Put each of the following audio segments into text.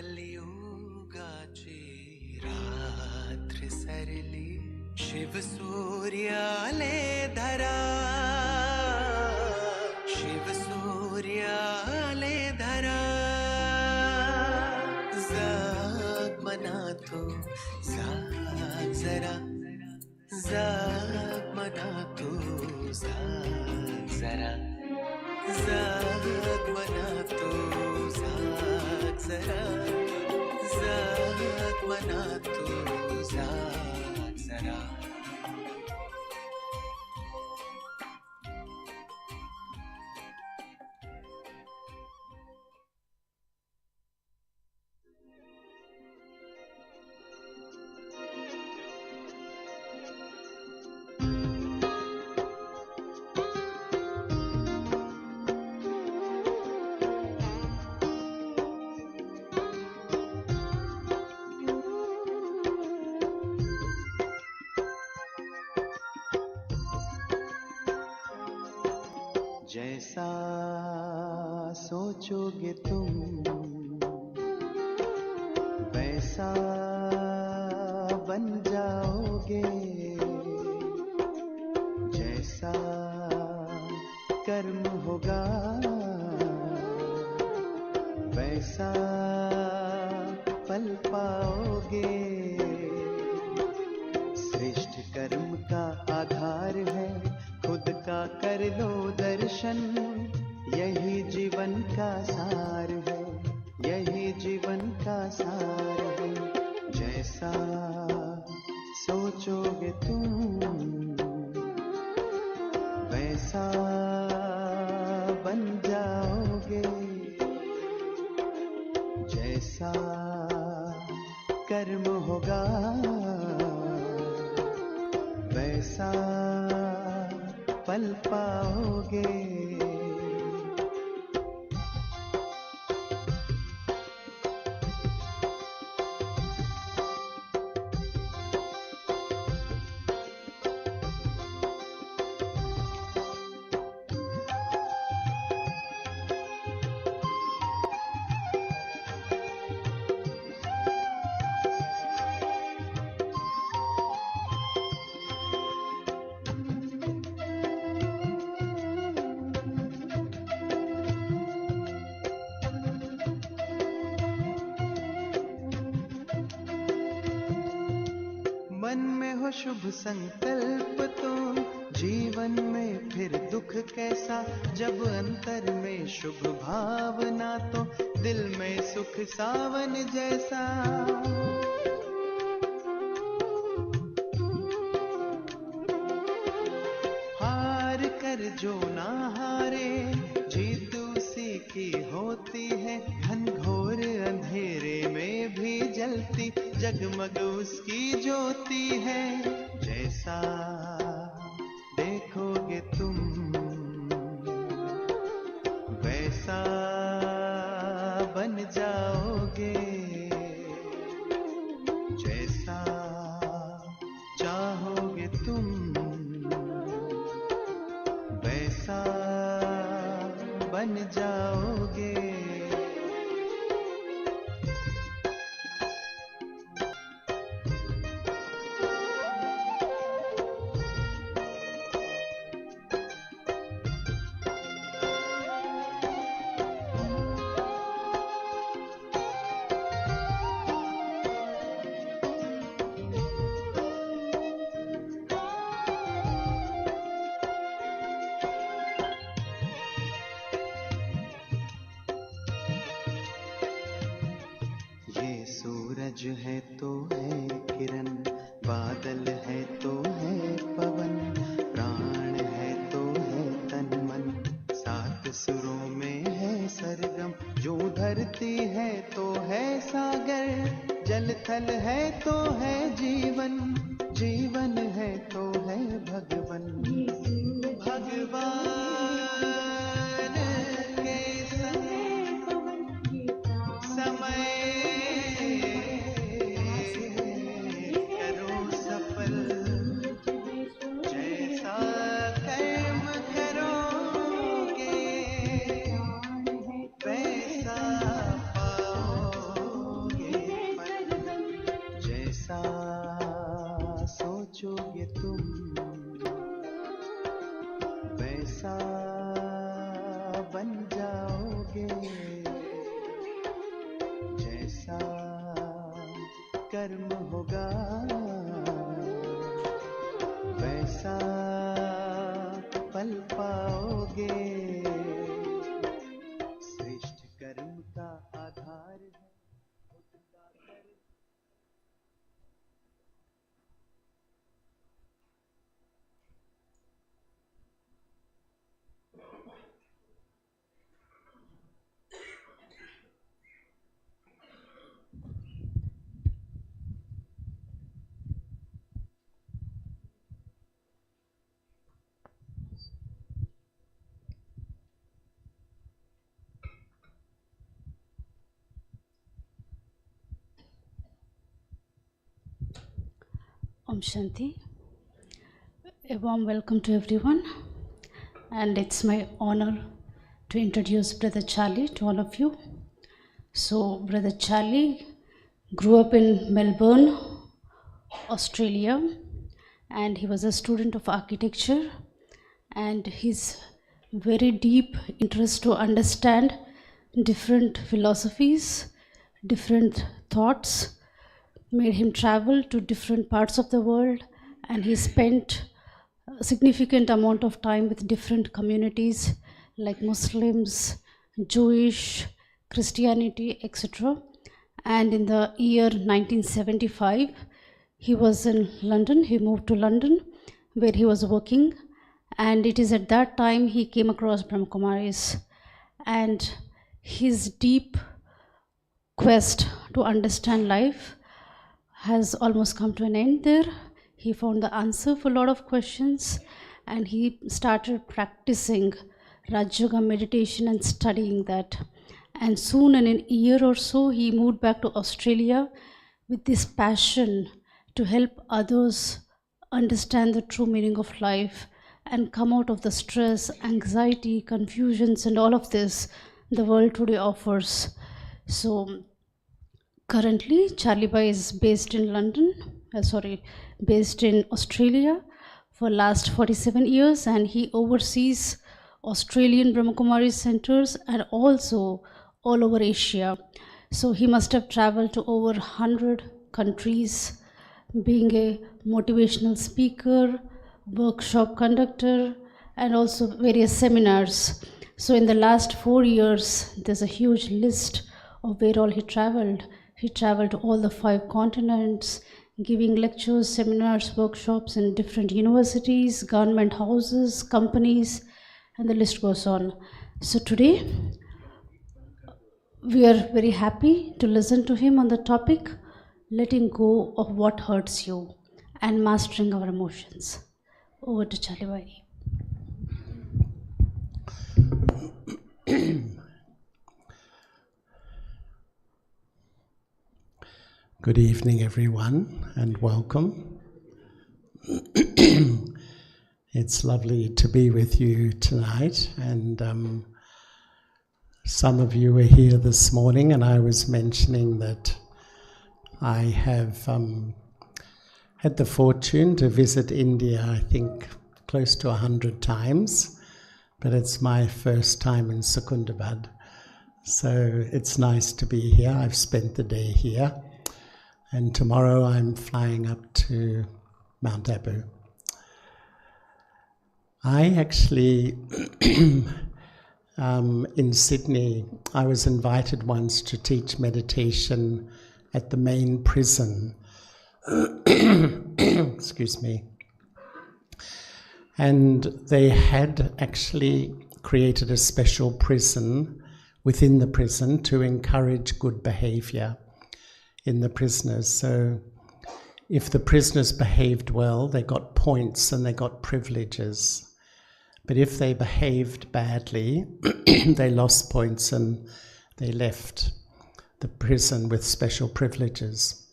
कलियुगाची रात्र सरली, शिव सूर्याले धरा, शिव सूर्याले धरा. जाग मना तू, जाग जरा, जाग मना तू, जाग जरा, जाग मना तू, जाग जरा, जाग मना तू, जाग जरा. जैसा सोचोगे तुम वैसा बन जाओगे, जैसा कर्म होगा वैसा फल पाओगे. श्रेष्ठ कर्म का आधार है खुद का कर लो दर्शन, यही जीवन का सार है, यही जीवन का सार है. जैसा सोचोगे तुम वैसा बन जाओगे, जैसा कर्म होगा वैसा फल पाओगे. मन में हो शुभ संकल्प तो जीवन में फिर दुख कैसा, जब अंतर में शुभ भावना तो दिल में सुख सावन जैसा. हार कर जो ना हारे जीत उसी की होती है, घनघोर अंधेरे में भी जलती जगमग उसकी ज्योति है. जैसा देखोगे तुम वैसा बन जाओगे, जैसा चाहोगे तुम वैसा बन जाओगे. ये सूरज है तो है किरण, बादल है तो है पवन, प्राण है तो है तन मन, सात सुरों में है सरगम. जो धरती है तो है सागर, जल थल है तो है जीवन, जीवन है तो है भगवन. भगवान के समय करो सफल, जैसा कर्म करोगे वैसा पाओगे. वैसा बन जाओगे जैसा कर्म होगा वैसा पल पाओगे श्रेष्ठ कर्म का आधार है Om Shanti. A warm welcome to everyone, and it's my honor to introduce Brother Charlie to all of you. So, Brother Charlie grew up in Melbourne, Australia, and he was a student of architecture, and his very deep interest to understand different philosophies, different thoughts, made him travel to different parts of the world, and he spent a significant amount of time with different communities like Muslims, Jewish, Christianity, etc. And in the year 1975, he was in London. He moved to London where he was working, and it is at that time he came across Brahmakumaris, and his deep quest to understand life has almost come to an end there. He found the answer for a lot of questions, and he started practicing Raj Yoga meditation and studying that. And soon, in a year or so, he moved back to Australia with this passion to help others understand the true meaning of life and come out of the stress, anxiety, confusions, and all of this the world today offers. So, currently, Charlie Bhai is based in based in Australia for last 47 years, and he oversees Australian Brahmakumari centers and also all over Asia. So he must have traveled to over 100 countries, being a motivational speaker, workshop conductor, and also various seminars. So in the last 4 years, there's a huge list of where all he traveled. He traveled to all the 5 continents, giving lectures, seminars, workshops in different universities, government houses, companies, and the list goes on. So today, we are very happy to listen to him on the topic, letting go of what hurts you and mastering our emotions. Over to Charlie Bhai. Good evening, everyone, and welcome. It's lovely to be with you tonight, and some of you were here this morning, and I was mentioning that I have had the fortune to visit India, I think, close to 100 times, but it's my first time in Secunderabad, so it's nice to be here. I've spent the day here. And tomorrow I'm flying up to Mount Abu. I actually, in Sydney, I was invited once to teach meditation at the main prison. Excuse me. And they had actually created a special prison within the prison to encourage good behavior in the prisoners. So if the prisoners behaved well, they got points and they got privileges. But if they behaved badly, they lost points and they left the prison with special privileges.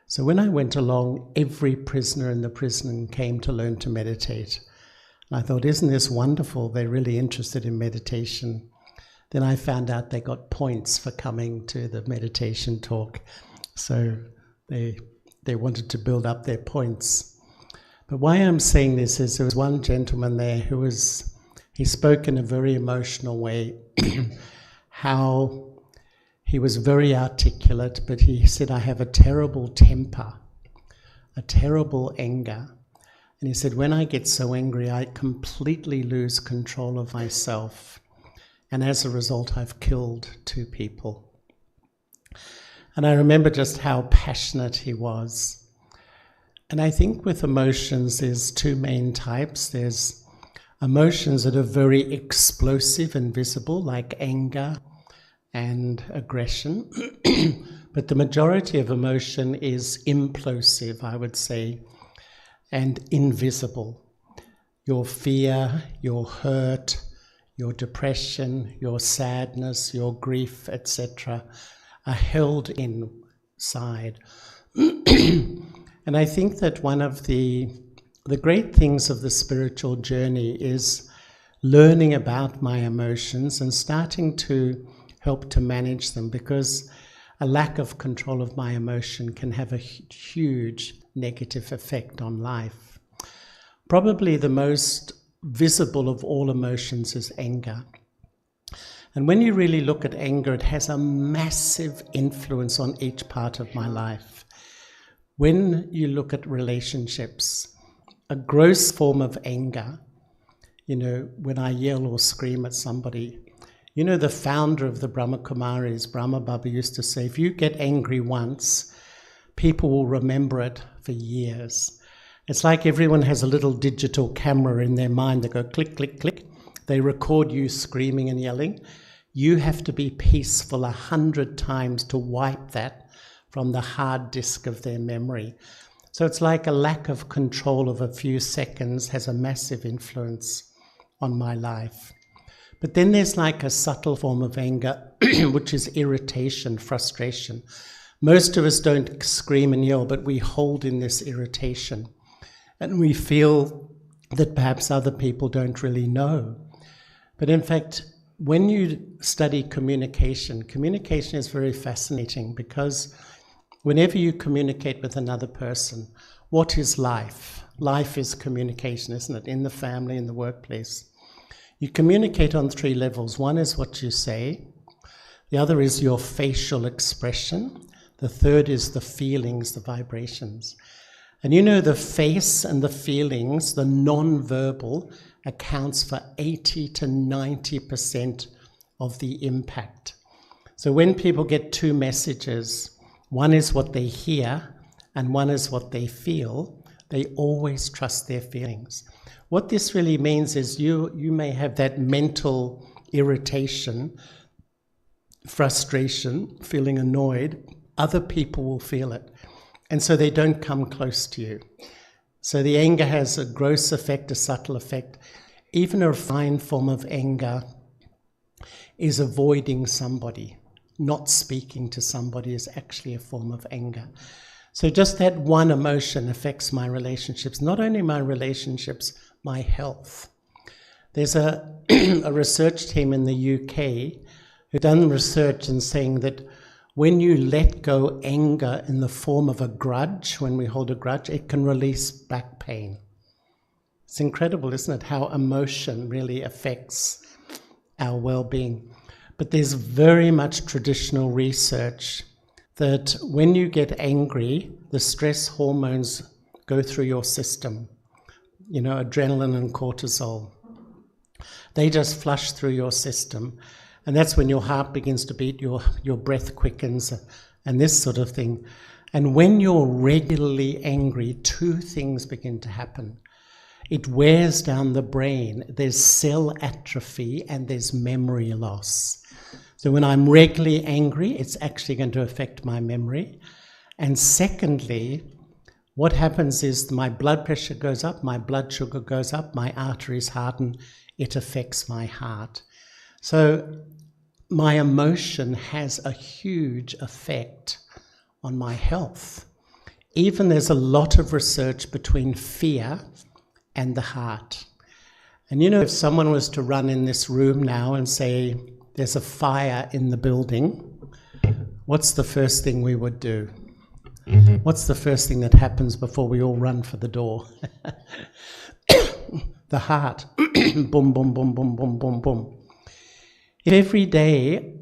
So when I went along, every prisoner in the prison came to learn to meditate. And I thought, isn't this wonderful? They're really interested in meditation. Then I found out they got points for coming to the meditation talk. So they wanted to build up their points. But why I'm saying this is there was one gentleman there who he spoke in a very emotional way how he was very articulate, but he said, I have a terrible temper, a terrible anger. And he said, when I get so angry, I completely lose control of myself. And as a result, I've killed 2 people. And I remember just how passionate he was. And I think with emotions, there's 2 main types. There's emotions that are very explosive and visible, like anger and aggression. But the majority of emotion is implosive, I would say, and invisible. Your fear, your hurt, your depression, your sadness, your grief, etc., are held inside. And I think that one of the great things of the spiritual journey is learning about my emotions and starting to help to manage them, because a lack of control of my emotion can have a huge negative effect on life. Probably the most visible of all emotions is anger. And when you really look at anger, it has a massive influence on each part of my life. When you look at relationships, a gross form of anger, when I yell or scream at somebody, the founder of the Brahma Kumaris, Brahma Baba, used to say, if you get angry once, people will remember it for years. It's like everyone has a little digital camera in their mind that go click, click, click. They record you screaming and yelling. You have to be peaceful 100 times to wipe that from the hard disk of their memory. So it's like a lack of control of a few seconds has a massive influence on my life. But then there's like a subtle form of anger, which is irritation, frustration. Most of us don't scream and yell, but we hold in this irritation. And we feel that perhaps other people don't really know. But in fact, when you study communication is very fascinating, because whenever you communicate with another person, what is life? Life is communication, isn't it? In the family, in the workplace. You communicate on 3 levels. One is what you say. The other is your facial expression. The third is the feelings, the vibrations. And the face and the feelings, the non-verbal, accounts for 80 to 90% of the impact. So when people get 2 messages, one is what they hear and one is what they feel, they always trust their feelings. What this really means is you may have that mental irritation, frustration, feeling annoyed. Other people will feel it. And so they don't come close to you. So the anger has a gross effect, a subtle effect. Even a fine form of anger is avoiding somebody. Not speaking to somebody is actually a form of anger. So just that one emotion affects my relationships. Not only my relationships, my health. There's a research team in the UK who've done research and saying that when you let go anger in the form of a grudge, when we hold a grudge, it can release back pain. It's incredible, isn't it, how emotion really affects our well-being. But there's very much traditional research that when you get angry, the stress hormones go through your system, adrenaline and cortisol. They just flush through your system. And that's when your heart begins to beat, your breath quickens, and this sort of thing. And when you're regularly angry, 2 things begin to happen. It wears down the brain. There's cell atrophy and there's memory loss. So when I'm regularly angry, it's actually going to affect my memory. And secondly, what happens is my blood pressure goes up, my blood sugar goes up, my arteries harden, it affects my heart. So my emotion has a huge effect on my health. Even there's a lot of research between fear and the heart. And if someone was to run in this room now and say, there's a fire in the building, what's the first thing we would do? What's the first thing that happens before we all run for the door? the heart. Boom, boom, boom, boom, boom, boom, boom. If every day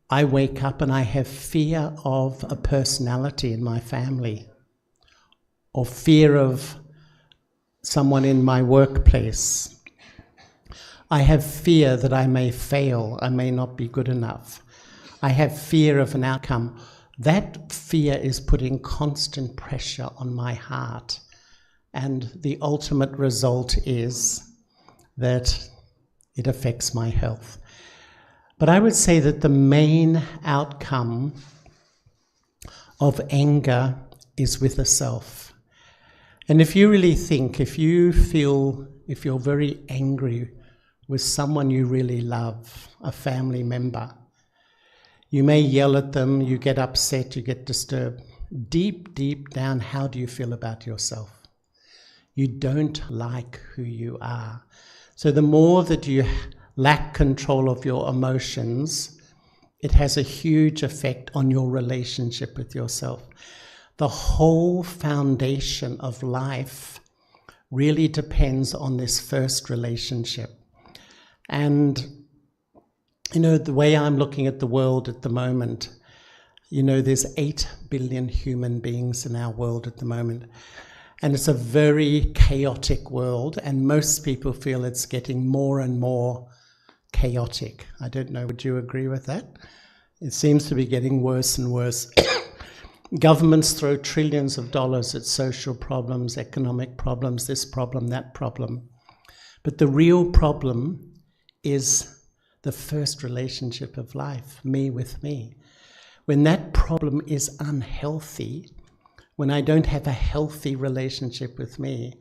I wake up and I have fear of a personality in my family, or fear of someone in my workplace, I have fear that I may fail, I may not be good enough, I have fear of an outcome, that fear is putting constant pressure on my heart. And the ultimate result is that it affects my health. But I would say that the main outcome of anger is with the self. And if you really think, if you're very angry with someone you really love, a family member, you may yell at them, you get upset, you get disturbed. Deep, deep down, how do you feel about yourself? You don't like who you are. So the more that you lack control of your emotions, it has a huge effect on your relationship with yourself. The whole foundation of life really depends on this first relationship. And, the way I'm looking at the world at the moment, there's 8 billion human beings in our world at the moment. And it's a very chaotic world, and most people feel it's getting more and more chaotic. I don't know, would you agree with that? It seems to be getting worse and worse. Governments throw trillions of dollars at social problems, economic problems, this problem, that problem. But the real problem is the first relationship of life, me with me. When that problem is unhealthy, when I don't have a healthy relationship with me,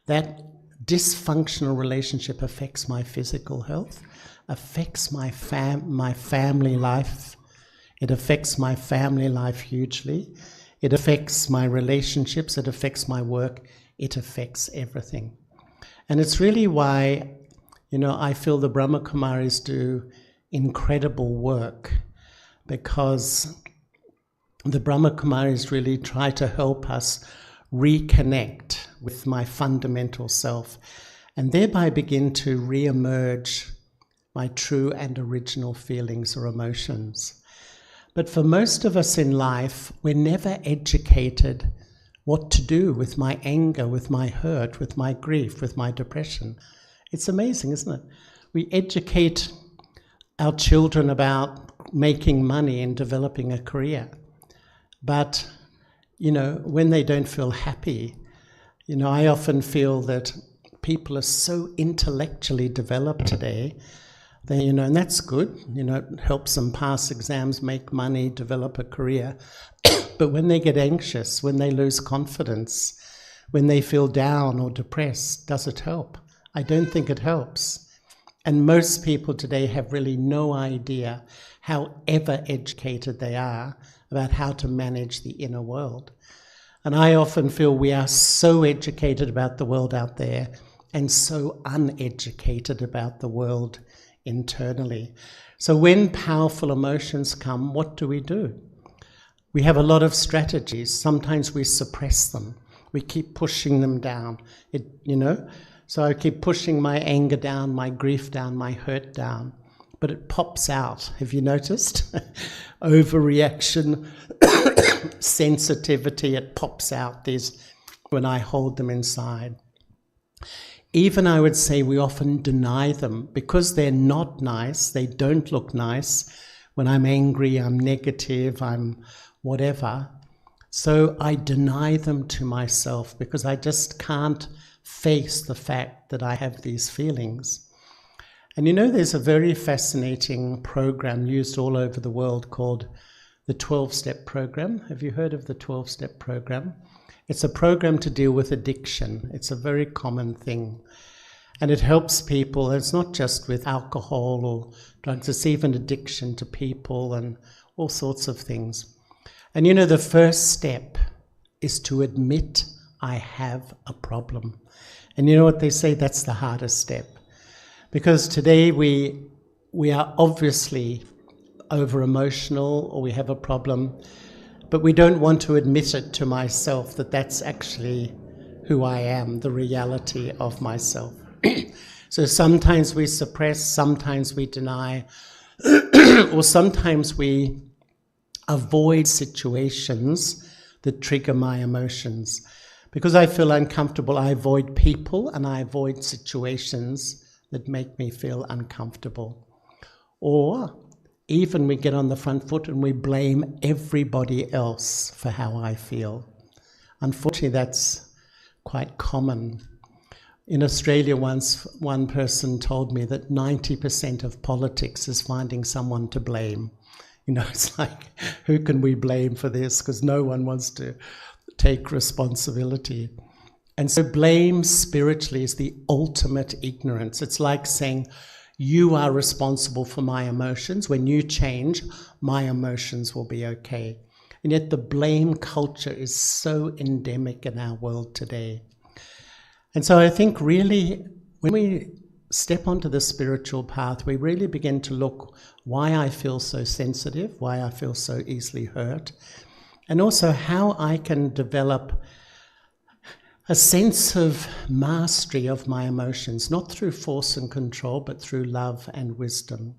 that dysfunctional relationship affects my physical health, affects my family life. It affects my family life hugely. It affects my relationships. It affects my work. It affects everything. And it's really why, I feel the Brahma Kumaris do incredible work, because the Brahma Kumaris really try to help us reconnect with my fundamental self and thereby begin to re-emerge my true and original feelings or emotions. But for most of us in life, we're never educated what to do with my anger, with my hurt, with my grief, with my depression. It's amazing, isn't it? We educate our children about making money and developing a career. But, when they don't feel happy, I often feel that people are so intellectually developed today, and that's good, it helps them pass exams, make money, develop a career. But when they get anxious, when they lose confidence, when they feel down or depressed, does it help? I don't think it helps. And most people today have really no idea, however educated they are, about how to manage the inner world. And I often feel we are so educated about the world out there and so uneducated about the world internally. So when powerful emotions come, what do? We have a lot of strategies. Sometimes we suppress them. We keep pushing them down. So I keep pushing my anger down, my grief down, my hurt down. But it pops out. Have you noticed? Overreaction, sensitivity, it pops out when I hold them inside. Even I would say we often deny them because they're not nice, they don't look nice. When I'm angry, I'm negative, I'm whatever. So I deny them to myself because I just can't face the fact that I have these feelings. And there's a very fascinating program used all over the world called the 12-step program. Have you heard of the 12-step program? It's a program to deal with addiction. It's a very common thing. And it helps people. It's not just with alcohol or drugs. It's even addiction to people and all sorts of things. And the first step is to admit I have a problem. And you know what they say? That's the hardest step. Because today we are obviously over-emotional or we have a problem, but we don't want to admit it to myself that that's actually who I am, the reality of myself. So sometimes we suppress, sometimes we deny, or sometimes we avoid situations that trigger my emotions. Because I feel uncomfortable, I avoid people and I avoid situations that make me feel uncomfortable. Or even we get on the front foot and we blame everybody else for how I feel. Unfortunately, that's quite common. In Australia once, one person told me that 90% of politics is finding someone to blame. It's like, who can we blame for this? Because no one wants to take responsibility. And so blame spiritually is the ultimate ignorance. It's like saying, you are responsible for my emotions. When you change, my emotions will be okay. And yet the blame culture is so endemic in our world today. And so I think really when we step onto the spiritual path, we really begin to look why I feel so sensitive, why I feel so easily hurt, and also how I can develop a sense of mastery of my emotions, not through force and control, but through love and wisdom.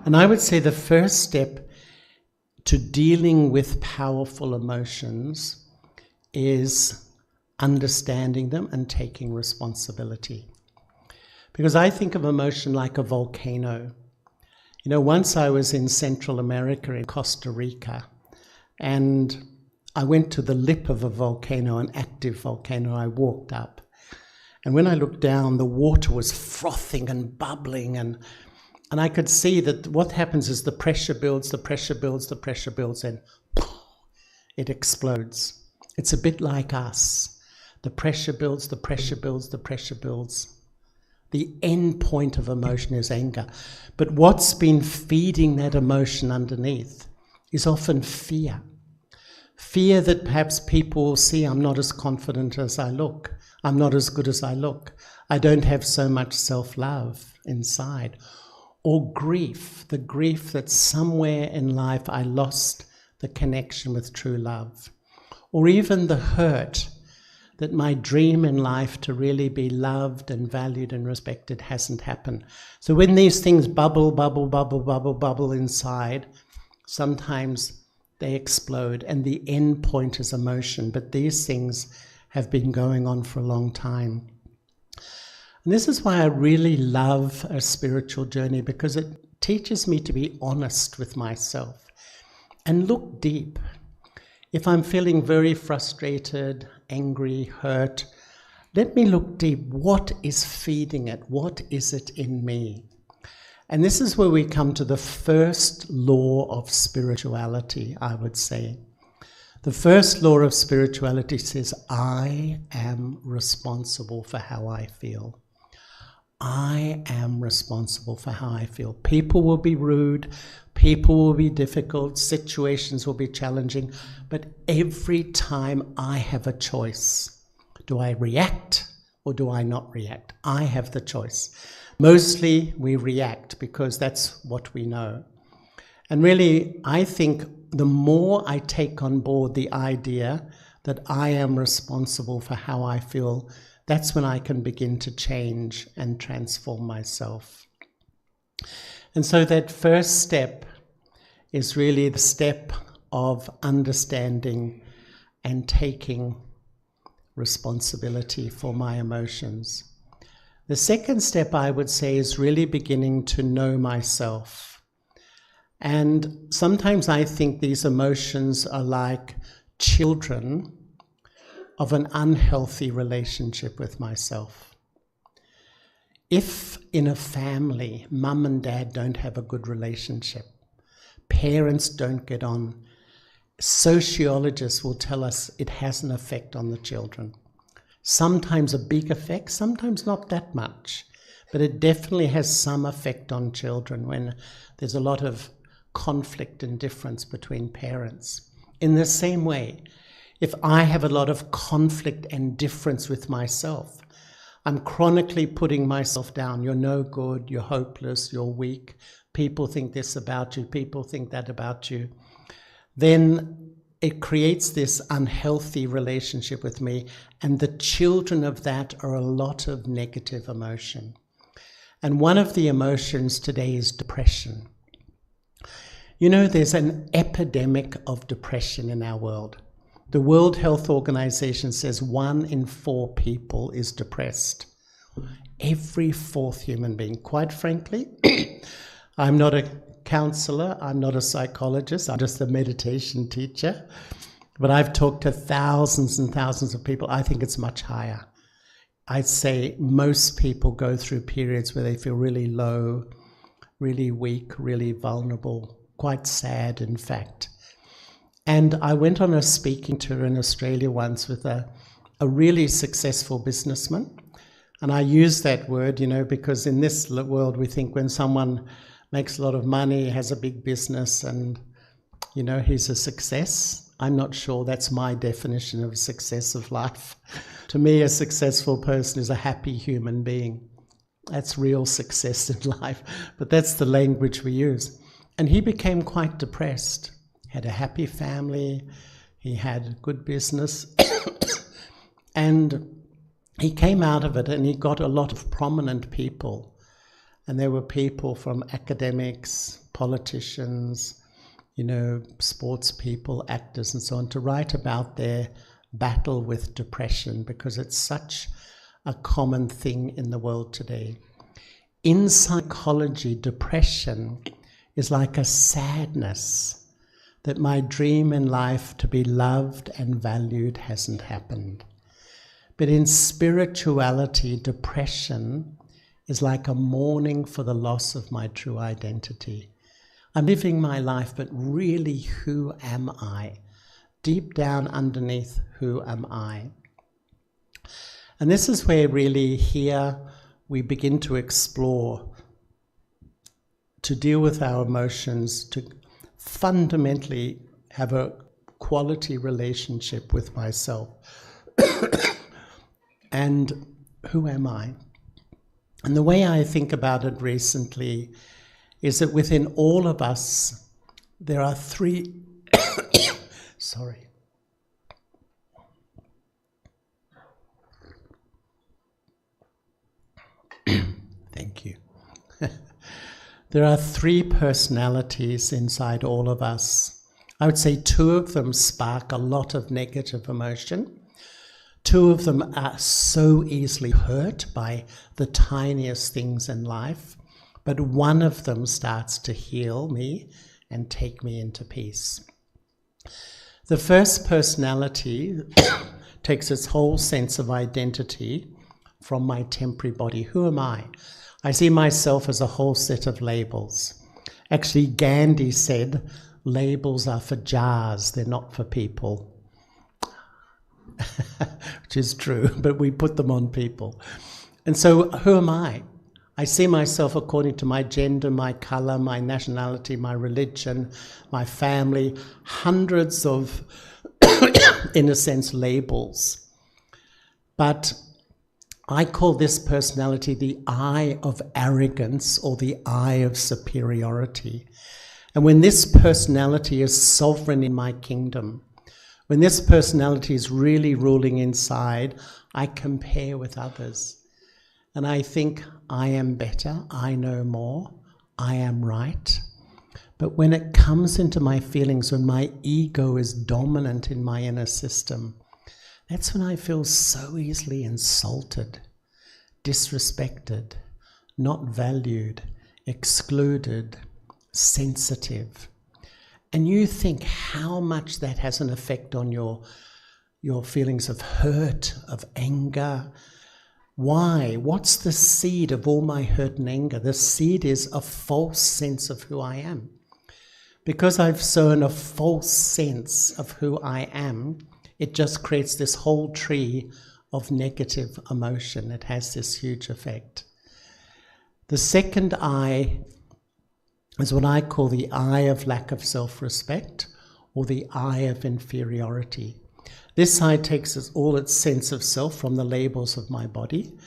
And I would say the first step to dealing with powerful emotions is understanding them and taking responsibility. Because I think of emotion like a volcano. Once I was in Central America, in Costa Rica, and I went to the lip of a volcano, an active volcano. I walked up. And when I looked down, the water was frothing and bubbling. And I could see that what happens is the pressure builds, the pressure builds, the pressure builds, and it explodes. It's a bit like us. The pressure builds, the pressure builds, the pressure builds. The end point of emotion is anger. But what's been feeding that emotion underneath is often fear. Fear that perhaps people will see I'm not as confident as I look. I'm not as good as I look. I don't have so much self-love inside. Or grief, the grief that somewhere in life I lost the connection with true love. Or even the hurt that my dream in life to really be loved and valued and respected hasn't happened. So when these things bubble, bubble, bubble, bubble, bubble inside, sometimes they explode, and the end point is emotion. But these things have been going on for a long time. And this is why I really love a spiritual journey, because it teaches me to be honest with myself and look deep. If I'm feeling very frustrated, angry, hurt, let me look deep. What is feeding it? What is it in me? And this is where we come to the first law of spirituality, I would say. The first law of spirituality says, I am responsible for how I feel. I am responsible for how I feel. People will be rude, people will be difficult, situations will be challenging, but every time I have a choice. Do I react or do I not react? I have the choice. Mostly we react because that's what we know. And really, I think the more I take on board the idea that I am responsible for how I feel, that's when I can begin to change and transform myself. And so that first step is really the step of understanding and taking responsibility for my emotions. The second step, I would say, is really beginning to know myself. And sometimes I think these emotions are like children of an unhealthy relationship with myself. If in a family, mum and dad don't have a good relationship, parents don't get on, sociologists will tell us it has an effect on the children. Sometimes a big effect, sometimes not that much, but it definitely has some effect on children when there's a lot of conflict and difference between parents. In the same way, if I have a lot of conflict and difference with myself, I'm chronically putting myself down. You're no good, you're hopeless, you're weak, people think this about you, people think that about you. Then it creates this unhealthy relationship with me, and the children of that are a lot of negative emotion. And one of the emotions today is depression. You know, there's an epidemic of depression in our world. The World Health Organization says 1 in 4 people is depressed. Every 4th human being. Quite frankly, I'm not a counselor, I'm not a psychologist, I'm just a meditation teacher. But I've talked to thousands and thousands of people. I think it's much higher. I'd say most people go through periods where they feel really low, really weak, really vulnerable, quite sad, in fact. And I went on a speaking tour in Australia once with a really successful businessman. And I use that word, you know, because in this world we think when someone makes a lot of money, has a big business, and, you know, he's a success. I'm not sure that's my definition of success of life. To me, a successful person is a happy human being. That's real success in life. But that's the language we use. And he became quite depressed. Had a happy family, he had good business, and he came out of it and he got a lot of prominent people. And there were people from academics, politicians, you know, sports people, actors and so on, to write about their battle with depression, because it's such a common thing in the world today. In psychology, depression is like a sadness that my dream in life to be loved and valued hasn't happened. But in spirituality, depression is like a mourning for the loss of my true identity. I'm living my life, but really, who am I? Deep down underneath, who am I? And this is where really here we begin to explore, to deal with our emotions, to fundamentally have a quality relationship with myself. And who am I? And the way I think about it recently is that within all of us, there are 3... Sorry. Thank you. There are 3 personalities inside all of us. I would say 2 of them spark a lot of negative emotion. 2 of them are so easily hurt by the tiniest things in life, but 1 of them starts to heal me and take me into peace. The first personality takes its whole sense of identity from my temporary body. Who am I? I see myself as a whole set of labels. Actually, Gandhi said, labels are for jars, they're not for people. Which is true, but we put them on people. And so, who am I? I see myself according to my gender, my color, my nationality, my religion, my family, hundreds of, in a sense, labels. But I call this personality the eye of arrogance or the eye of superiority. And when this personality is sovereign in my kingdom, when this personality is really ruling inside, I compare with others. And I think I am better, I know more, I am right. But when it comes into my feelings, when my ego is dominant in my inner system, that's when I feel so easily insulted, disrespected, not valued, excluded, sensitive. And you think how much that has an effect on your feelings of hurt, of anger. Why? What's the seed of all my hurt and anger? The seed is a false sense of who I am. Because I've sown a false sense of who I am, it just creates this whole tree of negative emotion. It has this huge effect. The second eye is what I call the eye of lack of self-respect, or the eye of inferiority. This eye takes all its sense of self from the labels of my body,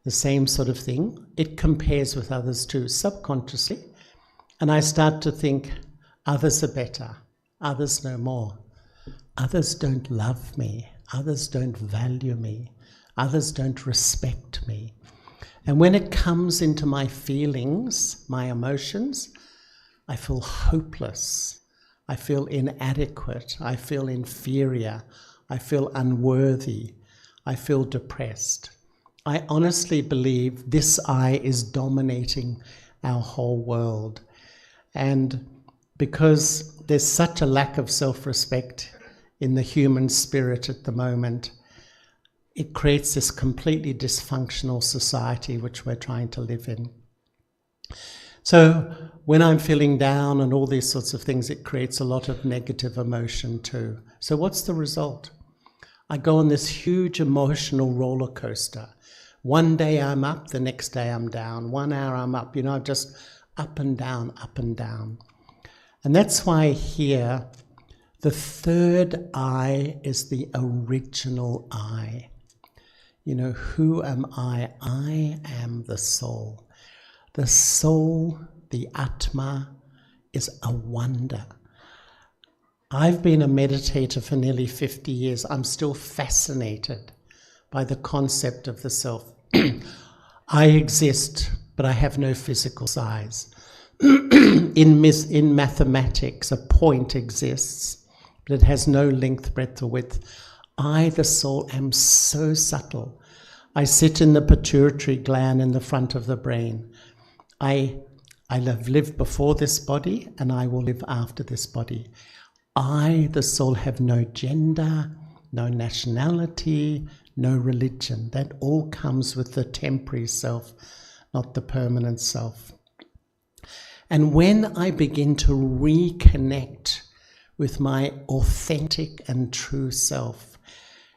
the same sort of thing. It compares with others too, subconsciously. And I start to think, others are better, others know more. others don't love me, others don't value me, others don't respect me. And when it comes into my feelings, my emotions, I feel hopeless, I feel inadequate, I feel inferior, I feel unworthy, I feel depressed. I honestly believe this I is dominating our whole world. And because there's such a lack of self-respect in the human spirit at the moment, it creates this completely dysfunctional society which we're trying to live in. So when I'm feeling down and all these sorts of things, it creates a lot of negative emotion too. So what's the result? I go on this huge emotional roller coaster. One day I'm up, the next day I'm down. 1 hour I'm up, just up and down, up and down. And that's why here, the third I is the original I. Who am I? I am the soul. The soul, the Atma, is a wonder. I've been a meditator for nearly 50 years. I'm still fascinated by the concept of the self. I exist, but I have no physical size. In mathematics, a point exists, but it has no length, breadth, or width. I, the soul, am so subtle. I sit in the pituitary gland in the front of the brain. I have lived before this body, and I will live after this body. I, the soul, have no gender, no nationality, no religion. That all comes with the temporary self, not the permanent self. And when I begin to reconnect with my authentic and true self,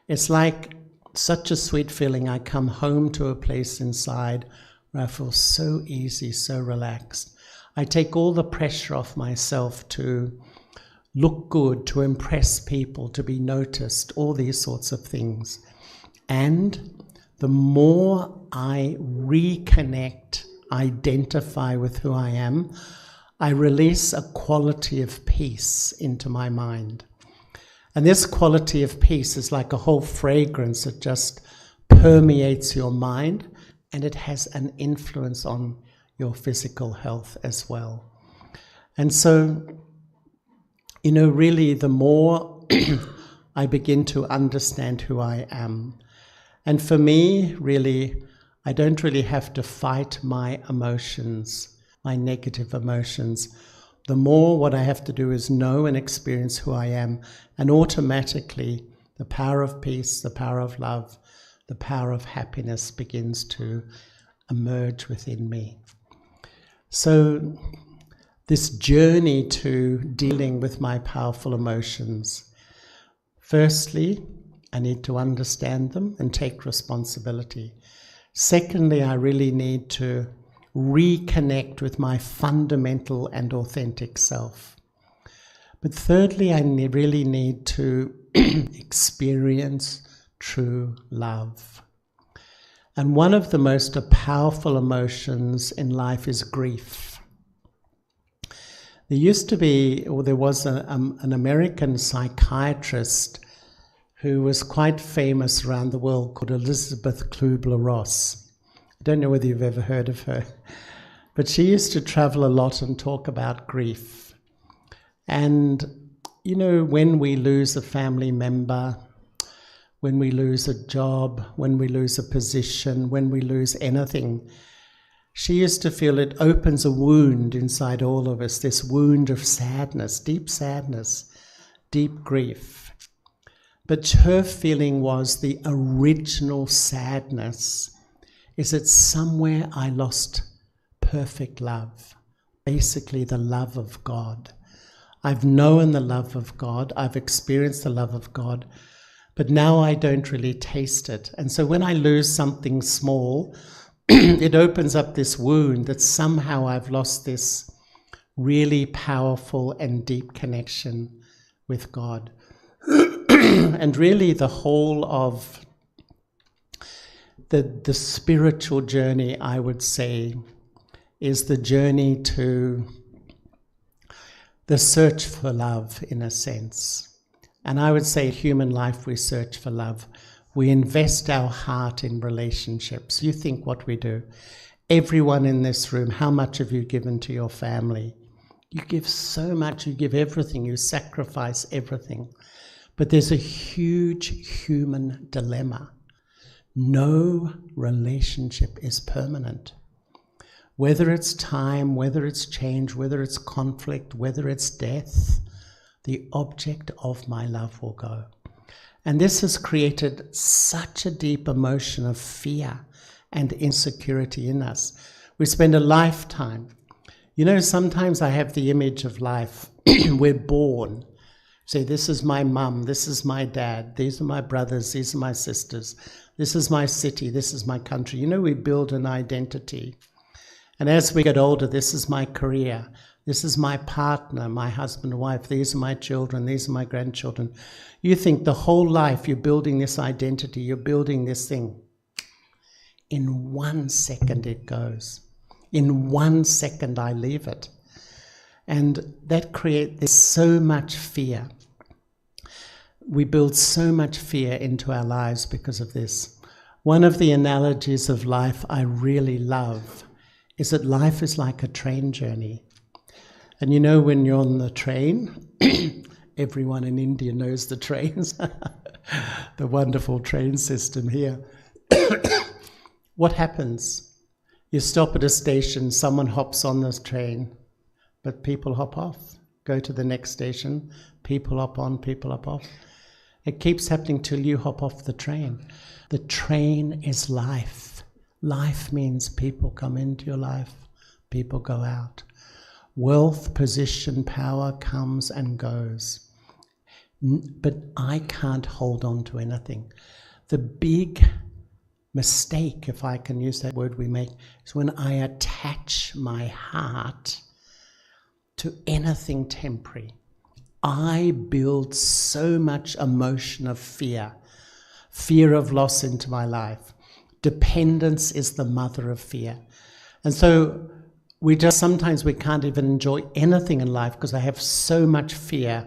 it's like such a sweet feeling. I come home to a place inside where I feel so easy, so relaxed. I take all the pressure off myself to look good, to impress people, to be noticed, all these sorts of things. And the more I reconnect, identify with who I am, I release a quality of peace into my mind. And this quality of peace is like a whole fragrance that just permeates your mind, and it has an influence on your physical health as well. And so, really the more I begin to understand who I am. And for me, really, I don't really have to fight my emotions, my negative emotions. The more what I have to do is know and experience who I am, and automatically the power of peace, the power of love, the power of happiness begins to emerge within me. So this journey to dealing with my powerful emotions, firstly, I need to understand them and take responsibility. Secondly, I really need to reconnect with my fundamental and authentic self. But thirdly, I really need to experience true love. And one of the most powerful emotions in life is grief. There was an American psychiatrist who was quite famous around the world called Elizabeth Kubler-Ross. I don't know whether you've ever heard of her, but she used to travel a lot and talk about grief. And, when we lose a family member, when we lose a job, when we lose a position, when we lose anything, she used to feel it opens a wound inside all of us, this wound of sadness, deep grief. But her feeling was the original sadness is that somewhere I lost perfect love, basically the love of God. I've known the love of God, I've experienced the love of God, but now I don't really taste it. And so when I lose something small, it opens up this wound that somehow I've lost this really powerful and deep connection with God. And really the whole of the spiritual journey, I would say, is the journey to the search for love, in a sense. And I would say human life, we search for love. We invest our heart in relationships. You think what we do. Everyone in this room, how much have you given to your family? You give so much, you give everything, you sacrifice everything. But there's a huge human dilemma. No relationship is permanent. Whether it's time, whether it's change, whether it's conflict, whether it's death, the object of my love will go. And this has created such a deep emotion of fear and insecurity in us. We spend a lifetime. You know, sometimes I have the image of life. We're born. Say, this is my mum, this is my dad, these are my brothers, these are my sisters, this is my city, this is my country. You know, we build an identity. And as we get older, this is my career, this is my partner, my husband, wife, these are my children, these are my grandchildren. You think the whole life you're building this identity, you're building this thing. In 1 second it goes. In 1 second I leave it. And that creates so much fear. We build so much fear into our lives because of this. One of the analogies of life I really love is that life is like a train journey. And you know, when you're on the train, everyone in India knows the trains, the wonderful train system here. What happens? You stop at a station, someone hops on this train, but people hop off. Go to the next station, people hop on, people hop off. It keeps happening till you hop off the train. The train is life. Life means people come into your life, people go out. Wealth, position, power comes and goes. But I can't hold on to anything. The big mistake, if I can use that word we make, is when I attach my heart to anything temporary. I build so much emotion of fear of loss into my life. Dependence is the mother of fear. And so sometimes we can't even enjoy anything in life because I have so much fear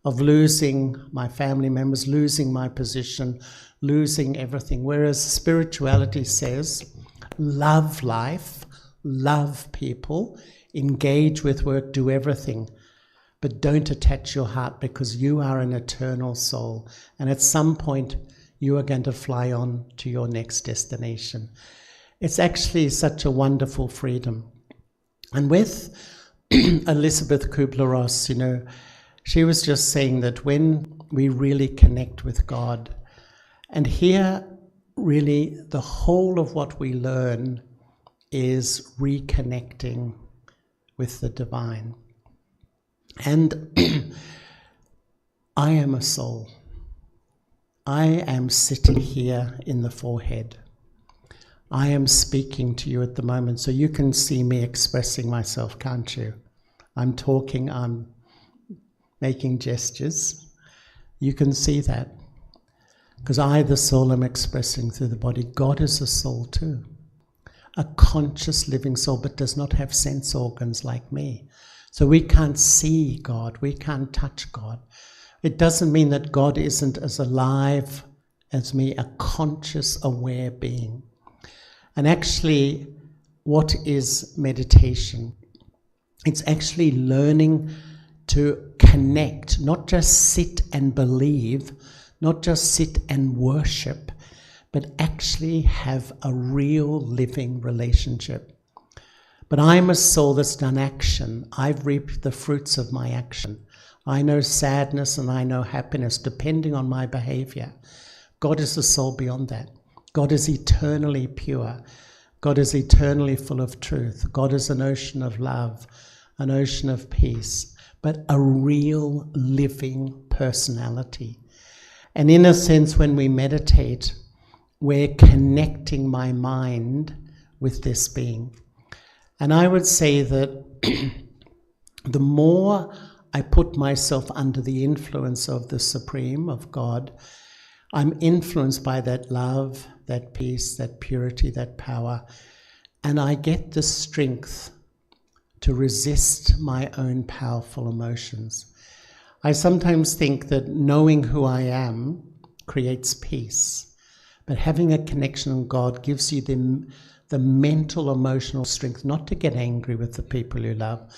of losing my family members, losing my position, losing everything. Whereas spirituality says, love life, love people, engage with work, do everything. But don't attach your heart because you are an eternal soul. And at some point, you are going to fly on to your next destination. It's actually such a wonderful freedom. And with Elizabeth Kubler-Ross, you know, she was just saying that when we really connect with God, and here really the whole of what we learn is reconnecting with the divine. And I am a soul. I am sitting here in the forehead. I am speaking to you at the moment, so you can see me expressing myself, can't you? I'm talking, I'm making gestures. You can see that. Because I, the soul, am expressing through the body. God is a soul too. A conscious living soul, but does not have sense organs like me. So we can't see God, we can't touch God. It doesn't mean that God isn't as alive as me, a conscious, aware being. And actually, what is meditation? It's actually learning to connect, not just sit and believe, not just sit and worship, but actually have a real living relationship. But I'm a soul that's done action. I've reaped the fruits of my action. I know sadness and I know happiness depending on my behavior. God is a soul beyond that. God is eternally pure. God is eternally full of truth. God is an ocean of love, an ocean of peace, but a real living personality. And in a sense, when we meditate, we're connecting my mind with this being. And I would say that the more I put myself under the influence of the Supreme, of God, I'm influenced by that love, that peace, that purity, that power, and I get the strength to resist my own powerful emotions. I sometimes think that knowing who I am creates peace, but having a connection with God gives you the mental, emotional strength not to get angry with the people you love,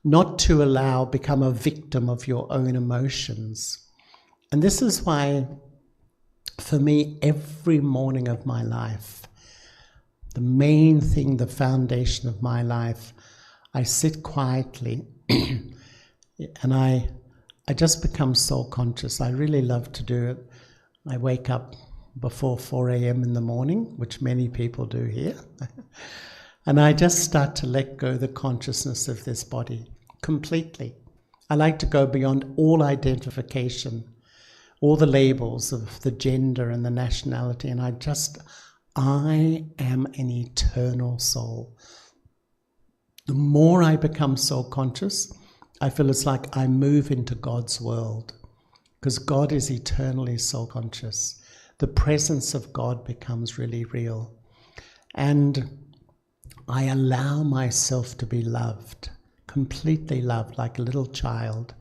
not to become a victim of your own emotions. And this is why, for me, every morning of my life, the main thing, the foundation of my life, I sit quietly and I just become soul conscious. I really love to do it. I wake up before 4 a.m. in the morning, which many people do here. And I just start to let go the consciousness of this body completely. I like to go beyond all identification, all the labels of the gender and the nationality, and I am an eternal soul. The more I become soul conscious, I feel it's like I move into God's world, because God is eternally soul conscious. The presence of God becomes really real. And I allow myself to be loved, completely loved, like a little child.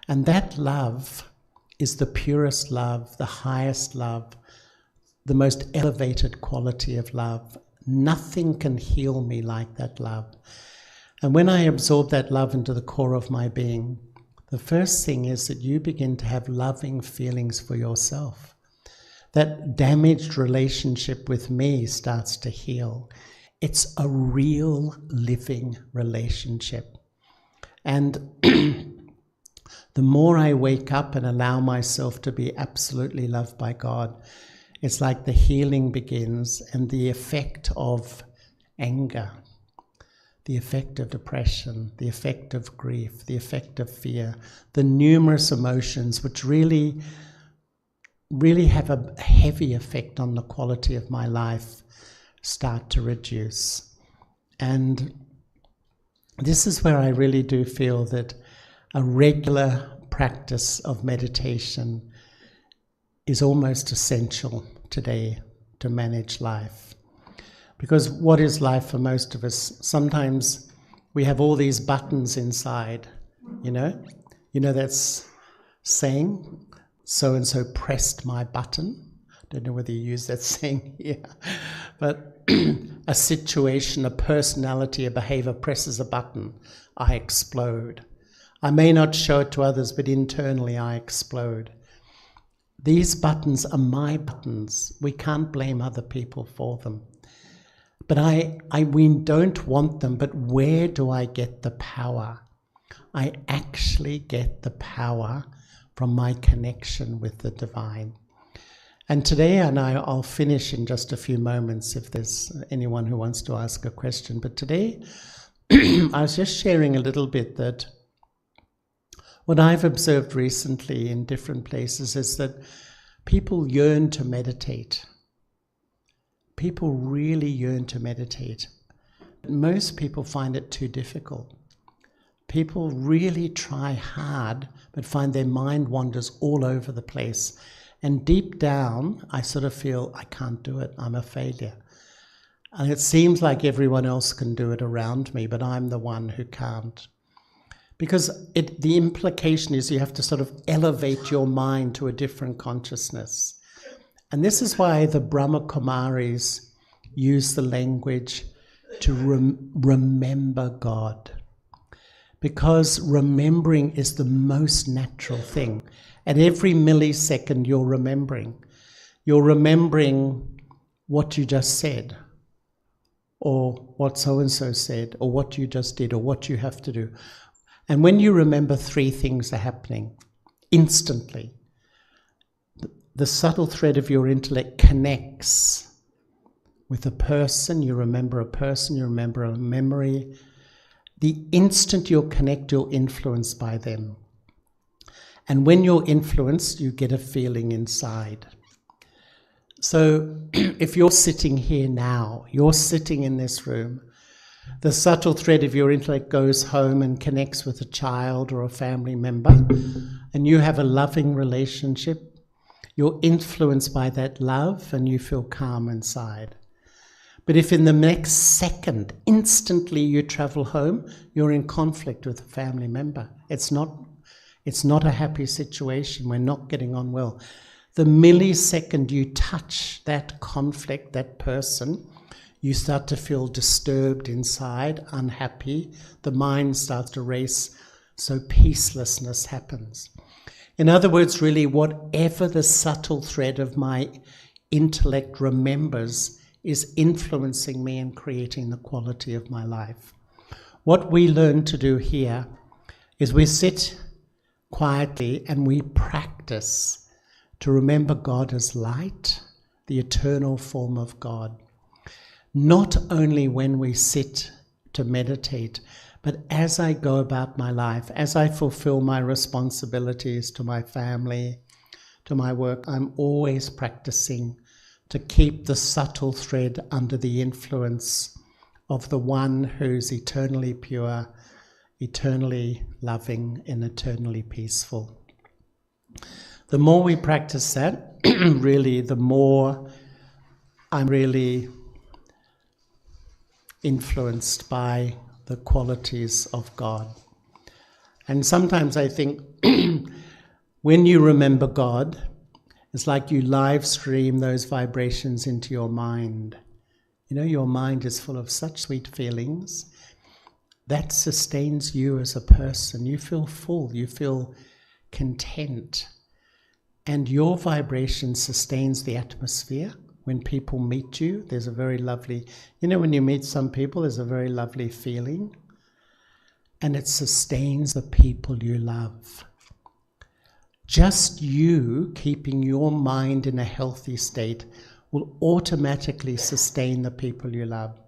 And that love is the purest love, the highest love, the most elevated quality of love. Nothing can heal me like that love. And when I absorb that love into the core of my being, the first thing is that you begin to have loving feelings for yourself. That damaged relationship with me starts to heal. It's a real living relationship. And the more I wake up and allow myself to be absolutely loved by God, it's like the healing begins, and the effect of anger, the effect of depression, the effect of grief, the effect of fear, the numerous emotions which really have a heavy effect on the quality of my life start to reduce. And this is where I really do feel that a regular practice of meditation is almost essential today to manage life. Because what is life for most of us? Sometimes we have all these buttons inside, you know that's saying, so-and-so pressed my button. Don't know whether you use that saying here, but a situation, a personality, a behavior presses a button, I explode. I may not show it to others, but internally I explode. These buttons are my buttons. We can't blame other people for them. But we don't want them, but where do I get the power? I actually get the power from my connection with the divine. And today, and I'll finish in just a few moments if there's anyone who wants to ask a question, but today I was just sharing a little bit that what I've observed recently in different places is that people yearn to meditate. People really yearn to meditate. Most people find it too difficult. People really try hard, but find their mind wanders all over the place. And deep down, I sort of feel, I can't do it, I'm a failure. And it seems like everyone else can do it around me, but I'm the one who can't. Because the implication is you have to sort of elevate your mind to a different consciousness. And this is why the Brahma Kumaris use the language to remember God. Because remembering is the most natural thing. At every millisecond you're remembering. You're remembering what you just said, or what so-and-so said, or what you just did, or what you have to do. And when you remember, three things are happening instantly. The subtle thread of your intellect connects with a person. You remember a person, you remember a memory. The instant you connect, you're influenced by them. And when you're influenced, you get a feeling inside. So if you're sitting here now, you're sitting in this room, the subtle thread of your intellect goes home and connects with a child or a family member, and you have a loving relationship. You're influenced by that love and you feel calm inside. But if in the next second, instantly you travel home, you're in conflict with a family member. It's not It's not a happy situation. We're not getting on well. The millisecond you touch that conflict, that person, you start to feel disturbed inside, unhappy. The mind starts to race, so peacelessness happens. In other words, really, whatever the subtle thread of my intellect remembers is influencing me and creating the quality of my life. What we learn to do here is we sit quietly and we practice to remember God as light, the eternal form of God. Not only when we sit to meditate, but as I go about my life, as I fulfill my responsibilities to my family, to my work, I'm always practicing to keep the subtle thread under the influence of the one who's eternally pure, eternally loving, and eternally peaceful. The more we practice that, really, the more I'm really influenced by the qualities of God. And sometimes I think when you remember God, it's like you live stream those vibrations into your mind. You know, your mind is full of such sweet feelings that sustains you as a person. You feel full, you feel content, and your vibration sustains the atmosphere. When people meet you, there's a very lovely, you know, when you meet some people, there's a very lovely feeling, and it sustains the people you love. Just you keeping your mind in a healthy state will automatically sustain the people you love.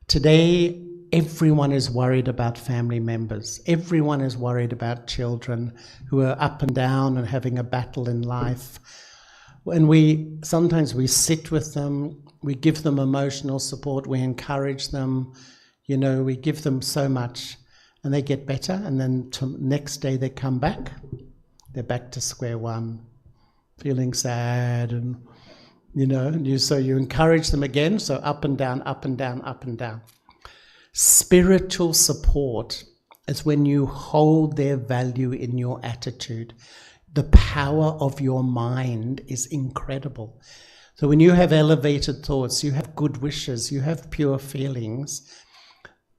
Today, everyone is worried about family members. Everyone is worried about children who are up and down and having a battle in life. And sometimes we sit with them, we give them emotional support, we encourage them, you know, we give them so much, and they get better, and then next day they come back, they're back to square one, feeling sad, and you know, so you encourage them again, so up and down, up and down, up and down. Spiritual support is when you hold their value in your attitude. The power of your mind is incredible. So when you have elevated thoughts, you have good wishes, you have pure feelings,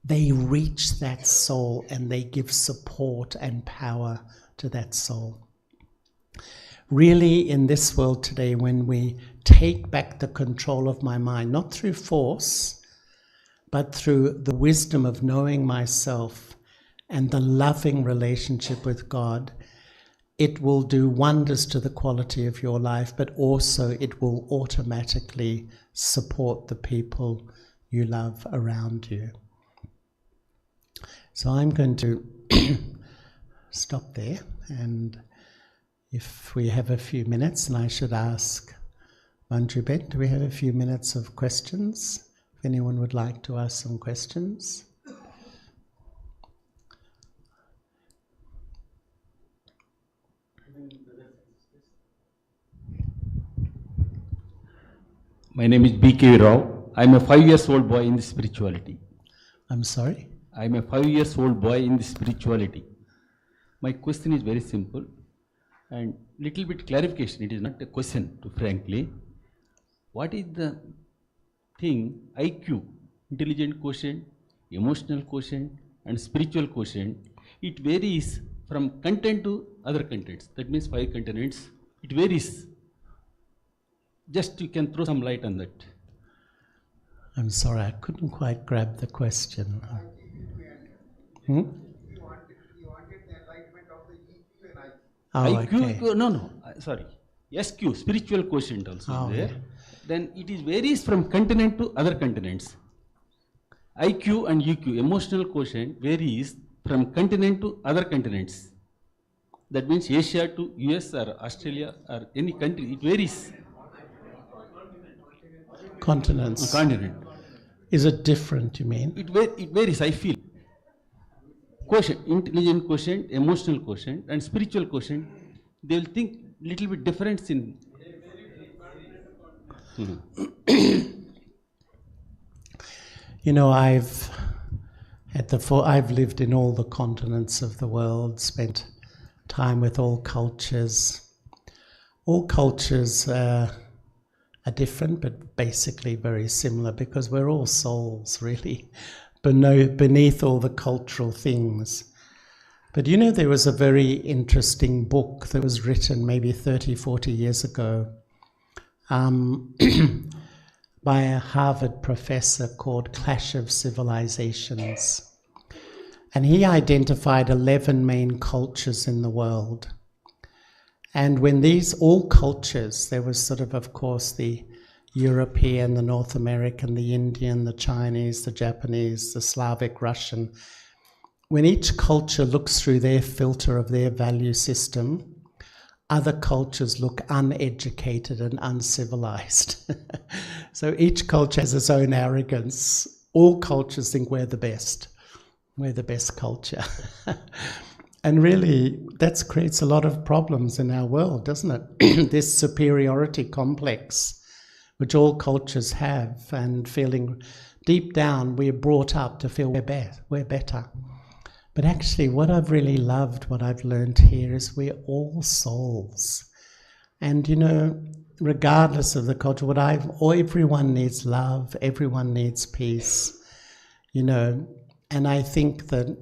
they reach that soul and they give support and power to that soul. Really, in this world today, when we take back the control of my mind, not through force, but through the wisdom of knowing myself and the loving relationship with God, it will do wonders to the quality of your life, but also it will automatically support the people you love around you. So I'm going to stop there, and if we have a few minutes, and I should ask Manjuben, do we have a few minutes of questions? If anyone would like to ask some questions. My name is B.K. Rao. I'm a 5-year-old boy in the spirituality. I'm sorry? I'm a 5-year-old boy in the spirituality. My question is very simple and little bit clarification. It is not a question, frankly. What is the thing IQ, intelligent quotient, emotional quotient and spiritual quotient? It varies from content to other contents. That means 5 continents. It varies. Just you can throw some light on that. I'm sorry, I couldn't quite grab the question. He wanted the enlightenment of the EQ and IQ. Oh, IQ, okay. no, sorry. SQ, spiritual quotient also is there. Yeah. Then it is varies from continent to other continents. IQ and EQ, emotional quotient, varies from continent to other continents. That means Asia to US or Australia or any country, it varies. Continents. Continent. Is it different, you mean? It varies, I feel. Quotient, intelligent quotient, emotional quotient and spiritual quotient, they will think little bit difference in. You know, I've lived in all the continents of the world, spent time with all cultures. All cultures are different, but basically very similar, because we're all souls, really, beneath all the cultural things. But you know, there was a very interesting book that was written maybe 30, 40 years ago by a Harvard professor called Clash of Civilizations. And he identified 11 main cultures in the world. And when all cultures, there was sort of course, the European, the North American, the Indian, the Chinese, the Japanese, the Slavic, Russian. When each culture looks through their filter of their value system, other cultures look uneducated and uncivilized. So each culture has its own arrogance. All cultures think we're the best. We're the best culture. And really, that creates a lot of problems in our world, doesn't it? This superiority complex, which all cultures have, and feeling deep down we're brought up to feel we're better. But actually, what I've really loved, what I've learned here, is we're all souls. And, you know, regardless of the culture, everyone needs love, everyone needs peace, you know. And I think that,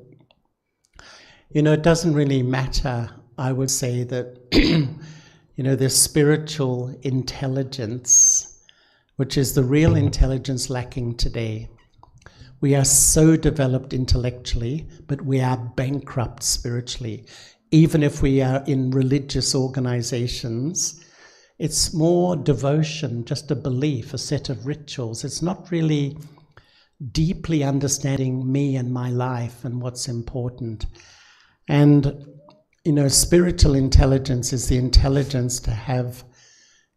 you know, it doesn't really matter, I would say that, you know, the spiritual intelligence, which is the real intelligence lacking today. We are so developed intellectually, but we are bankrupt spiritually. Even if we are in religious organizations, it's more devotion, just a belief, a set of rituals. It's not really deeply understanding me and my life and what's important. And, you know, spiritual intelligence is the intelligence to have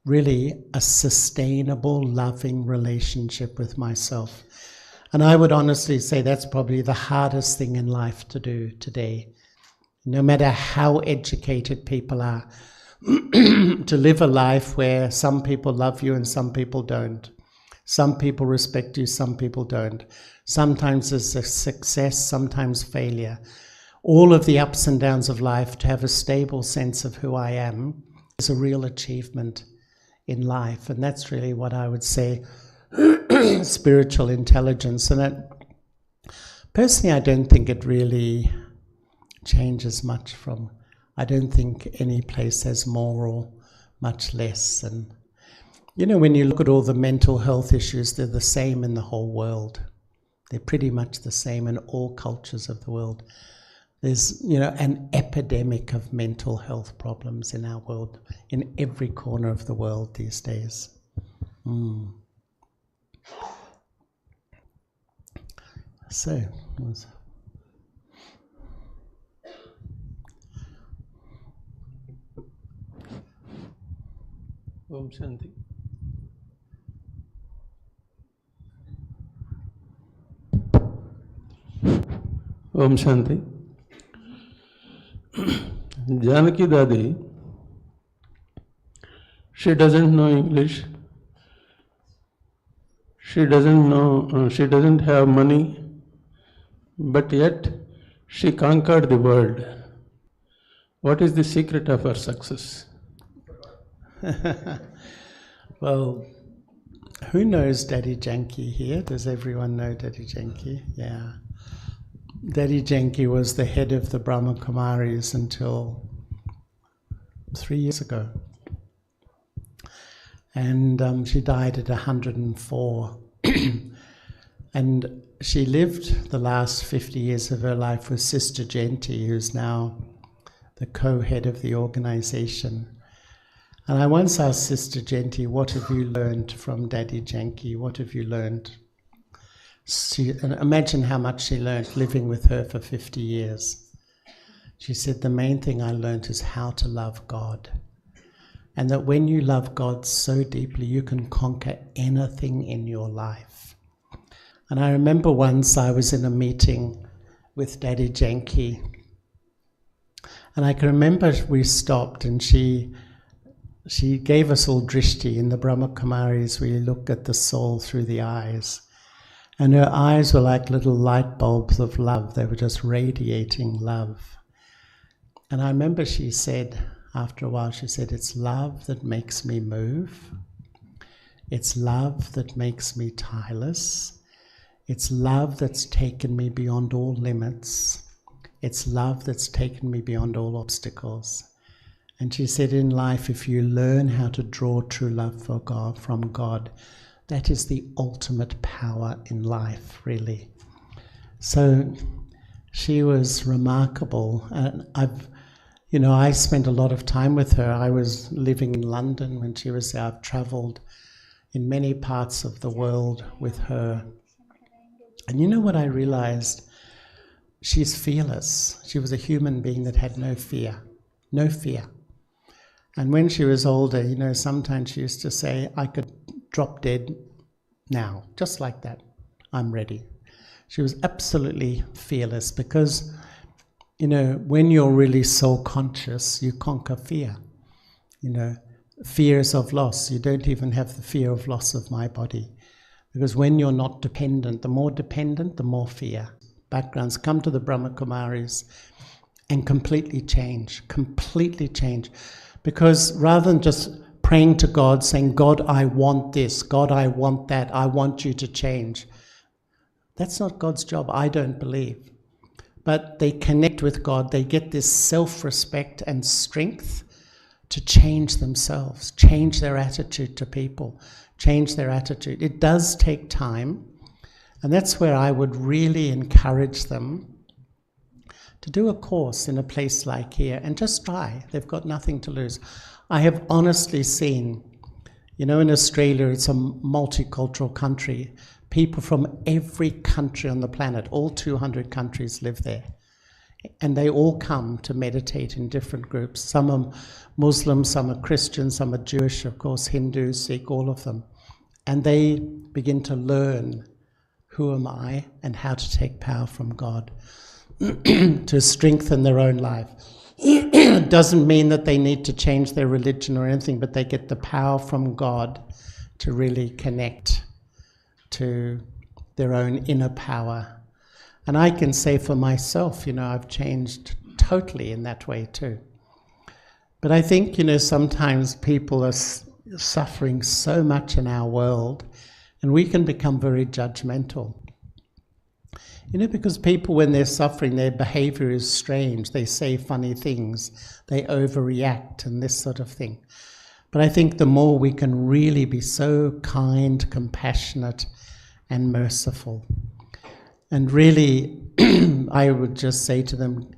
really a sustainable, loving relationship with myself. And I would honestly say that's probably the hardest thing in life to do today. No matter how educated people are, to live a life where some people love you and some people don't. Some people respect you, some people don't. Sometimes it's a success, sometimes failure. All of the ups and downs of life, to have a stable sense of who I am, is a real achievement in life. And that's really what I would say, spiritual intelligence. And personally, I don't think it really changes much from, I don't think any place has more or much less. And, you know, when you look at all the mental health issues, they're the same in the whole world. They're pretty much the same in all cultures of the world. There's, you know, an epidemic of mental health problems in our world, in every corner of the world these days. So, Om Shanti. Om Shanti. Janaki Dadi, she doesn't know English. She doesn't have money, but yet she conquered the world. What is the secret of her success? Well, who knows Daddy Janki here? Does everyone know Daddy Janki? Yeah. Daddy Janki was the head of the Brahma Kumaris until 3 years ago. And she died at 104. And she lived the last 50 years of her life with Sister Jenti, who's now the co-head of the organization. And I once asked Sister Jenti, what have you learned from Daddy Janki? What have you learned? And imagine how much she learned living with her for 50 years. She said, the main thing I learned is how to love God. And that when you love God so deeply, you can conquer anything in your life. And I remember once I was in a meeting with Daddy Janki. And I can remember we stopped and she gave us all drishti. In the Brahma Kumaris, we look at the soul through the eyes. And her eyes were like little light bulbs of love. They were just radiating love. And I remember she said, after a while, she said, it's love that makes me move. It's love that makes me tireless. It's love that's taken me beyond all limits. It's love that's taken me beyond all obstacles. And she said, in life, if you learn how to draw true love for God, from God, that is the ultimate power in life, really. So she was remarkable. And I spent a lot of time with her. I was living in London when she was there. I've traveled in many parts of the world with her. And you know what I realized? She's fearless. She was a human being that had no fear. No fear. And when she was older, sometimes she used to say, I could drop dead now, just like that. I'm ready. She was absolutely fearless because, when you're really soul conscious, you conquer fear. Fears of loss. You don't even have the fear of loss of my body. Because when you're not dependent, the more fear. Backgrounds come to the Brahma Kumaris and completely change. Because rather than just praying to God, saying, God, I want this, God, I want that, I want you to change. That's not God's job, I don't believe. But they connect with God, they get this self-respect and strength to change themselves, change their attitude to people, change their attitude. It does take time, and that's where I would really encourage them to do a course in a place like here and just try. They've got nothing to lose. I have honestly seen, in Australia, it's a multicultural country. People from every country on the planet, all 200 countries live there. And they all come to meditate in different groups. Some are Muslim, some are Christian, some are Jewish, of course, Hindu, Sikh, all of them. And they begin to learn who am I and how to take power from God to strengthen their own life. It doesn't mean that they need to change their religion or anything, but they get the power from God to really connect to their own inner power. And I can say for myself, I've changed totally in that way too. But I think, sometimes people are suffering so much in our world, and we can become very judgmental. Because people, when they're suffering, their behavior is strange. They say funny things, they overreact and this sort of thing. But I think the more we can really be so kind, compassionate, and merciful. And really, I would just say to them,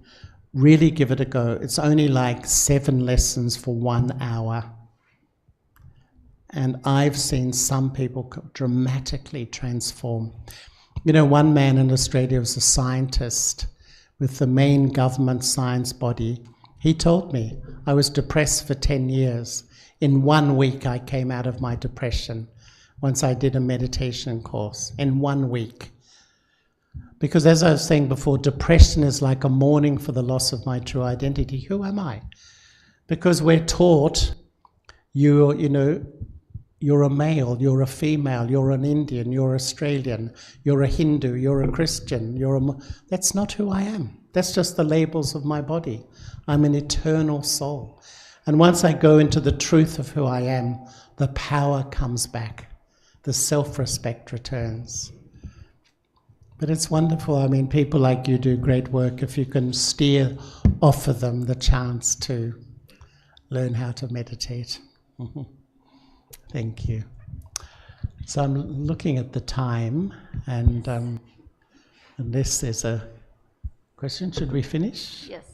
really give it a go. It's only like 7 lessons for 1 hour. And I've seen some people dramatically transform. One man in Australia was a scientist with the main government science body. He told me, I was depressed for 10 years. In 1 week, I came out of my depression once I did a meditation course. In 1 week. Because as I was saying before, depression is like a mourning for the loss of my true identity. Who am I? Because we're taught you're a male, you're a female, you're an Indian, you're Australian, you're a Hindu, you're a Christian, that's not who I am. That's just the labels of my body. I'm an eternal soul. And once I go into the truth of who I am, the power comes back. The self-respect returns. But it's wonderful. People like you do great work. If you can offer them the chance to learn how to meditate. Thank you. So I'm looking at the time, and unless there's a question, should we finish? Yes.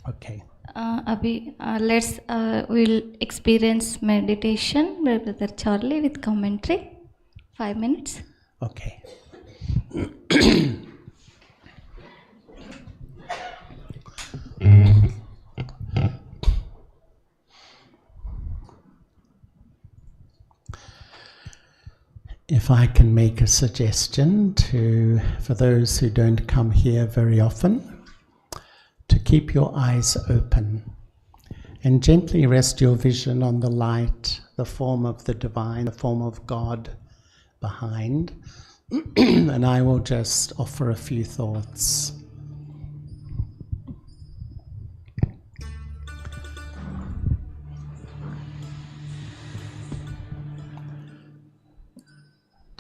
Okay. Abhi, we'll experience meditation by Brother Charlie with commentary. 5 minutes. Okay. If I can make a suggestion for those who don't come here very often, to keep your eyes open and gently rest your vision on the light, the form of the divine, the form of God behind, and I will just offer a few thoughts.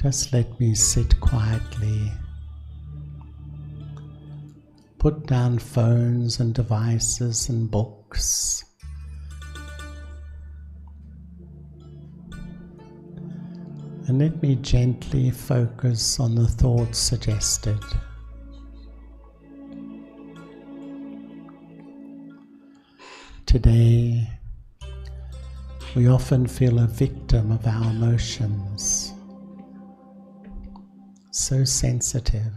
Just let me sit quietly. Put down phones and devices and books. And let me gently focus on the thoughts suggested. Today, we often feel a victim of our emotions, so sensitive,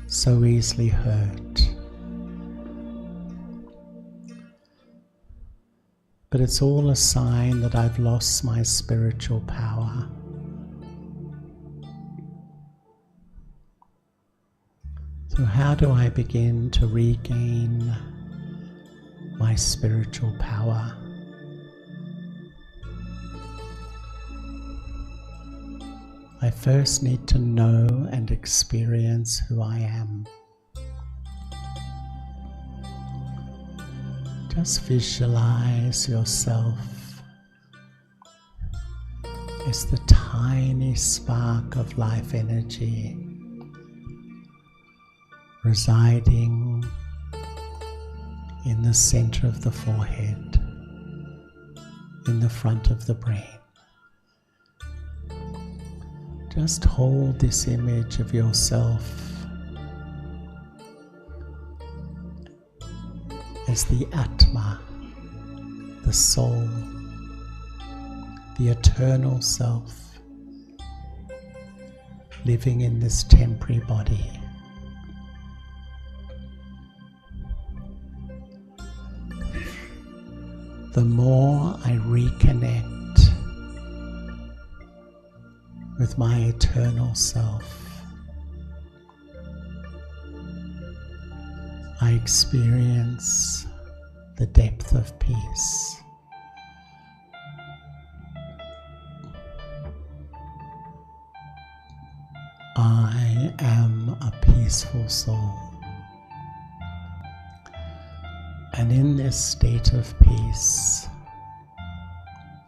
so easily hurt. But it's all a sign that I've lost my spiritual power. So how do I begin to regain my spiritual power? I first need to know and experience who I am. Just visualize yourself as the tiny spark of life energy residing in the center of the forehead, in the front of the brain. Just hold this image of yourself as the Atma, the soul, the eternal self, living in this temporary body. The more I reconnect with my eternal self, I experience the depth of peace. I am a peaceful soul. And in this state of peace,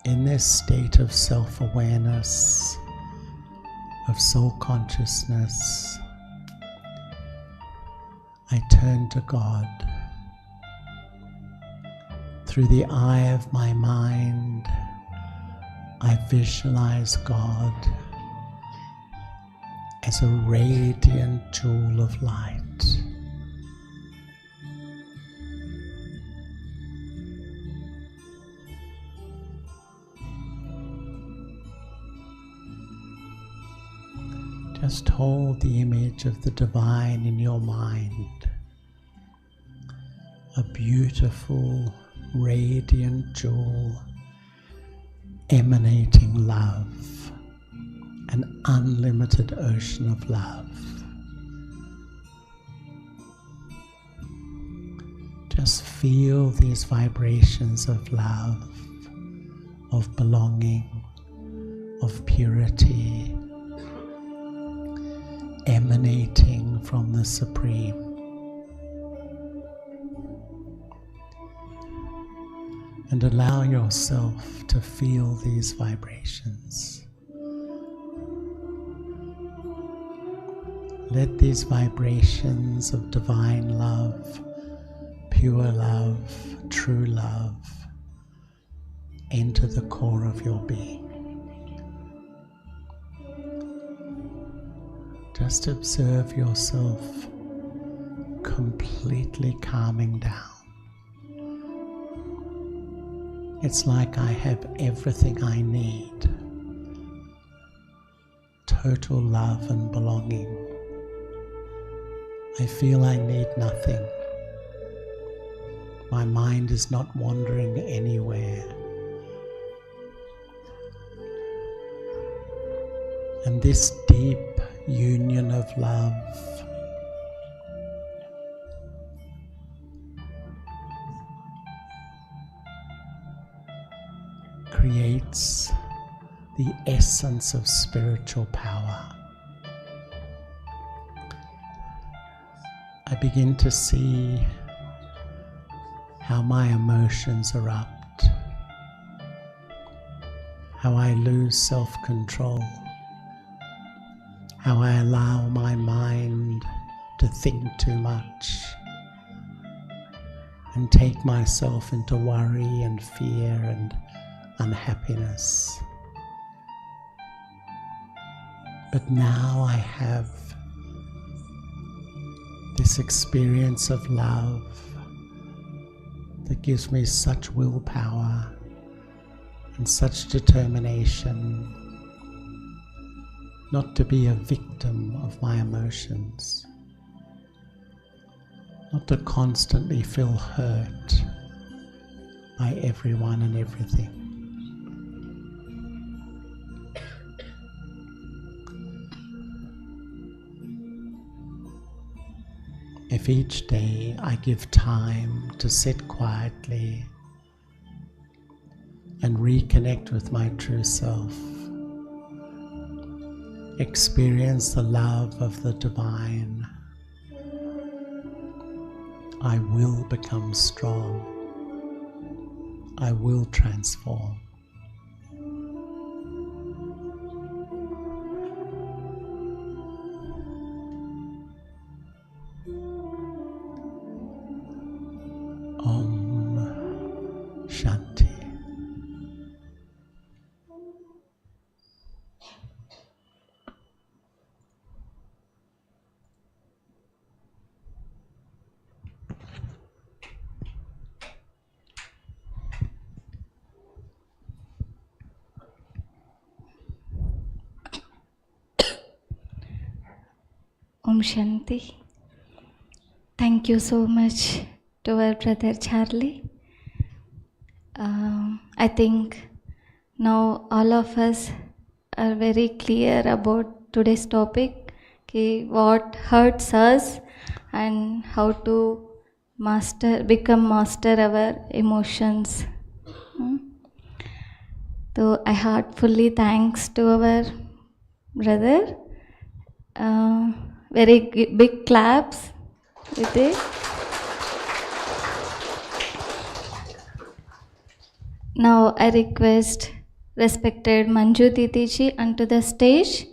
in this state of self-awareness, of soul consciousness, I turn to God. Through the eye of my mind, I visualize God as a radiant jewel of light. Just hold the image of the divine in your mind. A beautiful, radiant jewel emanating love, an unlimited ocean of love. Just feel these vibrations of love, of belonging, of purity, emanating from the Supreme. And allow yourself to feel these vibrations. Let these vibrations of divine love, pure love, true love, enter the core of your being. Just observe yourself completely calming down. It's like I have everything I need. Total love and belonging. I feel I need nothing. My mind is not wandering anywhere. And this deep union of love creates the essence of spiritual power. I begin to see how my emotions erupt, how I lose self-control, how I allow my mind to think too much and take myself into worry and fear and unhappiness. But now I have this experience of love that gives me such willpower and such determination not to be a victim of my emotions, not to constantly feel hurt by everyone and everything. If each day I give time to sit quietly and reconnect with my true self, experience the love of the divine, I will become strong. I will transform. Om Shanti. Om Shanti. Thank you so much to our brother Charlie. I think now all of us are very clear about today's topic, what hurts us and how to become master our emotions. So I heartfully thanks to our brother. Very big claps with it. Now I request respected Manju Titiji onto the stage.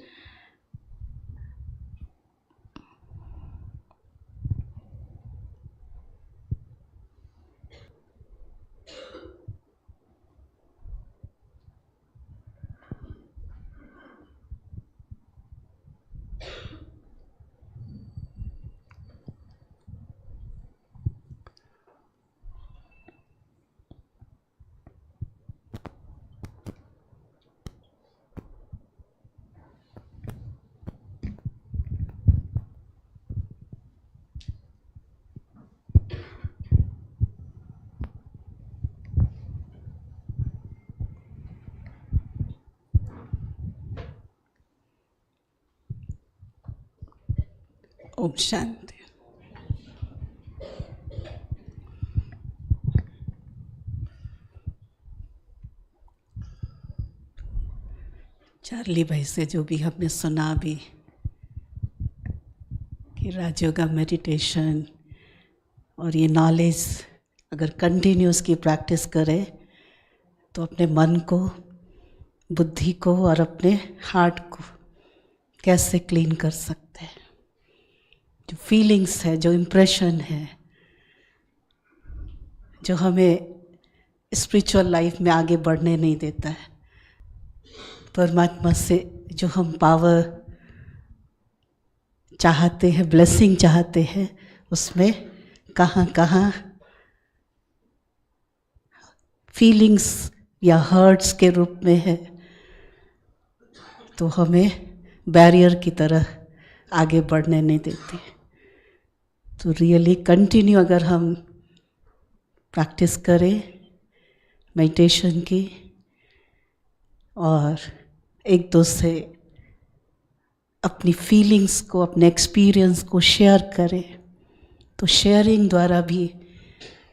Om Shanti. Charlie भाई से जो भी हमने सुना अभी कि Rajyoga meditation और ये नॉलेज अगर कंटिन्यूस की प्रैक्टिस करें तो अपने मन को, बुद्धि को और अपने हार्ट को कैसे क्लीन कर सकते हैं। जो फीलिंग्स है, जो इम्प्रेशन है, जो हमें स्पिरिचुअल लाइफ में आगे बढ़ने नहीं देता है, परमात्मा से जो हम पावर चाहते हैं, ब्लेसिंग चाहते हैं, उसमें कहाँ कहाँ फीलिंग्स या हर्ट्स के रूप में है, तो हमें बैरियर की तरह आगे बढ़ने नहीं देती। तो रियली कंटिन्यू अगर हम प्रैक्टिस करें मेडिटेशन की और एक दूसरे अपनी फीलिंग्स को, अपने एक्सपीरियंस को शेयर करें, तो शेयरिंग द्वारा भी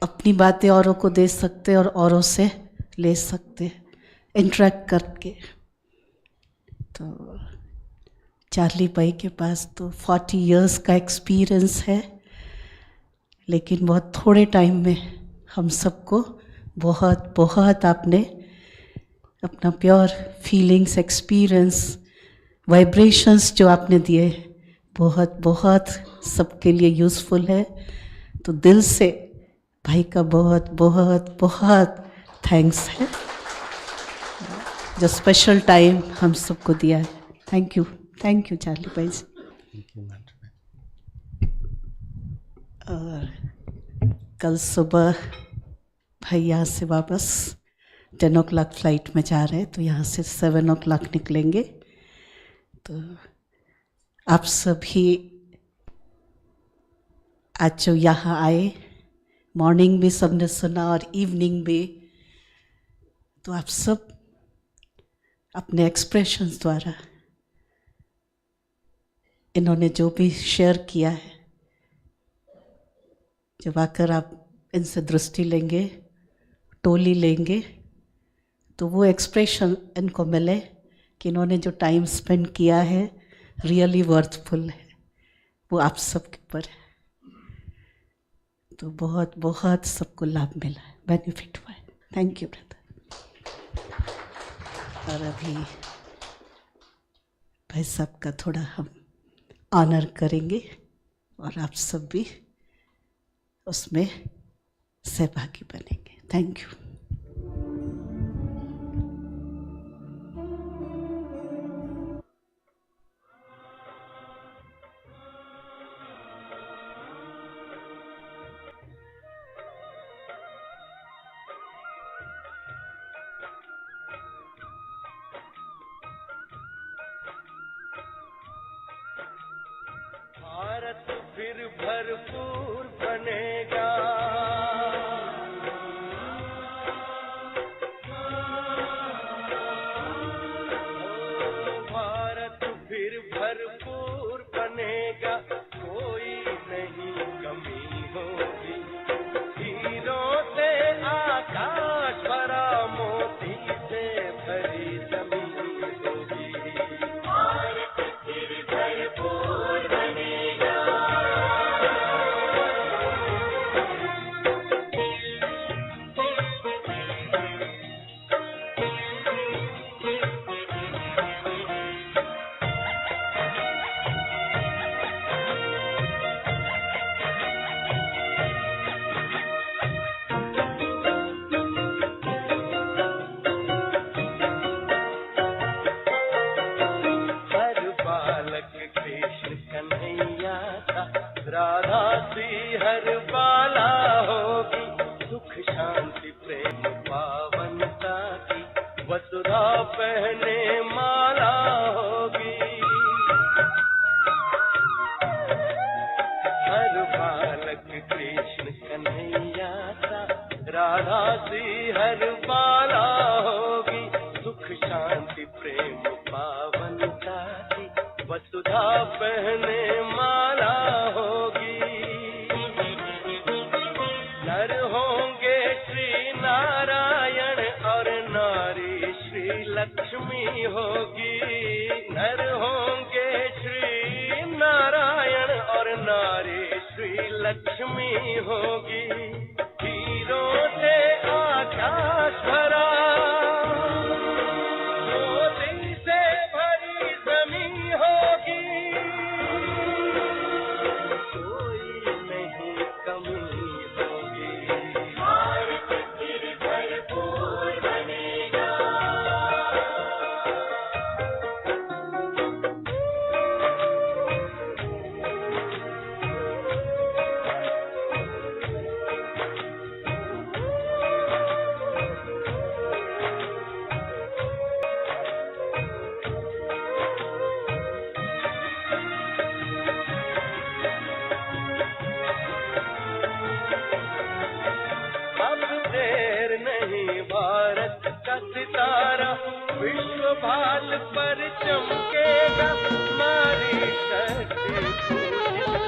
अपनी बातें औरों को दे सकते और औरों से ले सकते, इंटरेक्ट करके। तो चार्ली भाई के पास तो 40 इयर्स का एक्सपीरियंस है, लेकिन बहुत थोड़े टाइम में हम सबको बहुत बहुत आपने अपना प्योर फीलिंग्स, एक्सपीरियंस, वाइब्रेशंस जो आपने दिए बहुत बहुत सबके लिए यूज़फुल है। तो दिल से भाई का बहुत बहुत बहुत थैंक्स है जो स्पेशल टाइम हम सबको दिया है। थैंक यू चार्ली भाई जी। और कल सुबह भाई यहाँ से वापस 10 o'clock फ्लाइट में जा रहे हैं, तो यहाँ से 7 o'clock निकलेंगे। तो आप सभी आज जो यहाँ आए, मॉर्निंग भी सबने सुना और इवनिंग भी, तो आप सब अपने एक्सप्रेशंस द्वारा इन्होंने जो भी शेयर किया है, जब आकर आप इनसे दृष्टि लेंगे, टोली लेंगे, तो वो एक्सप्रेशन इनको मिले कि इन्होंने जो टाइम स्पेंड किया है रियली वर्थफुल है, वो आप सबके ऊपर है। तो बहुत बहुत सबको लाभ मिला है, बेनिफिट हुआ है। Thank you brother. और अभी भाई साहब का थोड़ा हम ऑनर करेंगे और आप सब भी उसमें सहभागी बनेंगे। Thank you. भारत फिर भरपूर बनेगा, भारत फिर भरपूर बनेगा, कोई नहीं कमी होगी। हीरों से आकाश भरा, मोती से भरी जमीन होगी। भारत फिर भरपूर बनेगा। हर बालक कृष्ण कन्हैया था, राधा सी हर बाला होगी। सुख शांति प्रेम पावनता की, वसुधा पहने माला होगी। हर बालक कृष्ण कन्हैया था, राधा सी हर बाला होगी। सुख शांति प्रेम पावनता की, वसुधा पहने माला होगी। नर होंगे श्री नारायण और नारी श्री लक्ष्मी होगी। नर होंगे श्री नारायण और नारी श्री लक्ष्मी होगी। हीरों से आकाश भरा, मोती से भरी जमीन होगी। कोई नहीं कमी होगी। भारत फिर भरपूर बनेगा। अब देर नहीं, भारत का सितारा विश्व भाल पर चमकेगा। नारी शक्ति पूजित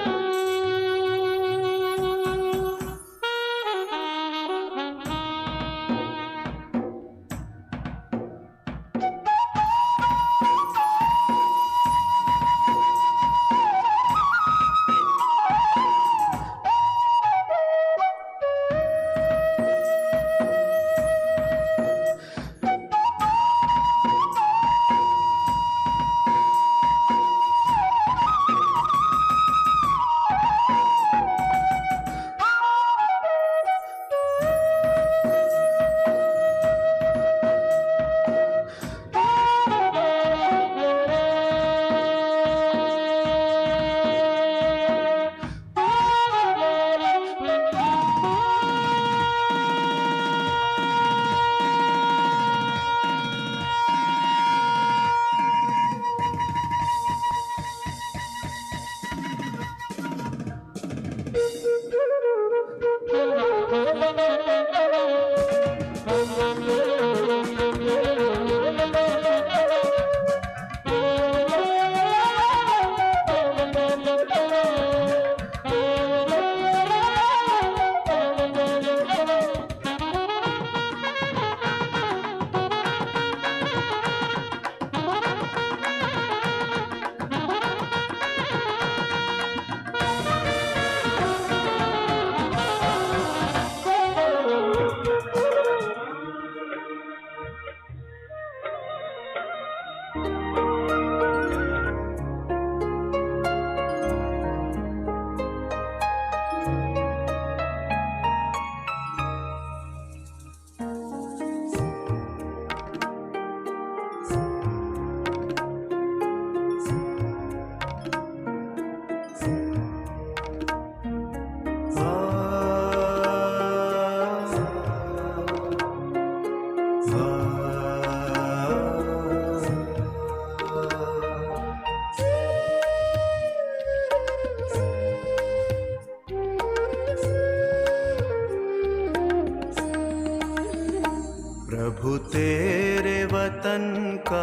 प्रभु तेरे वतन का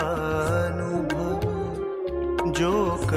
अनुभव जो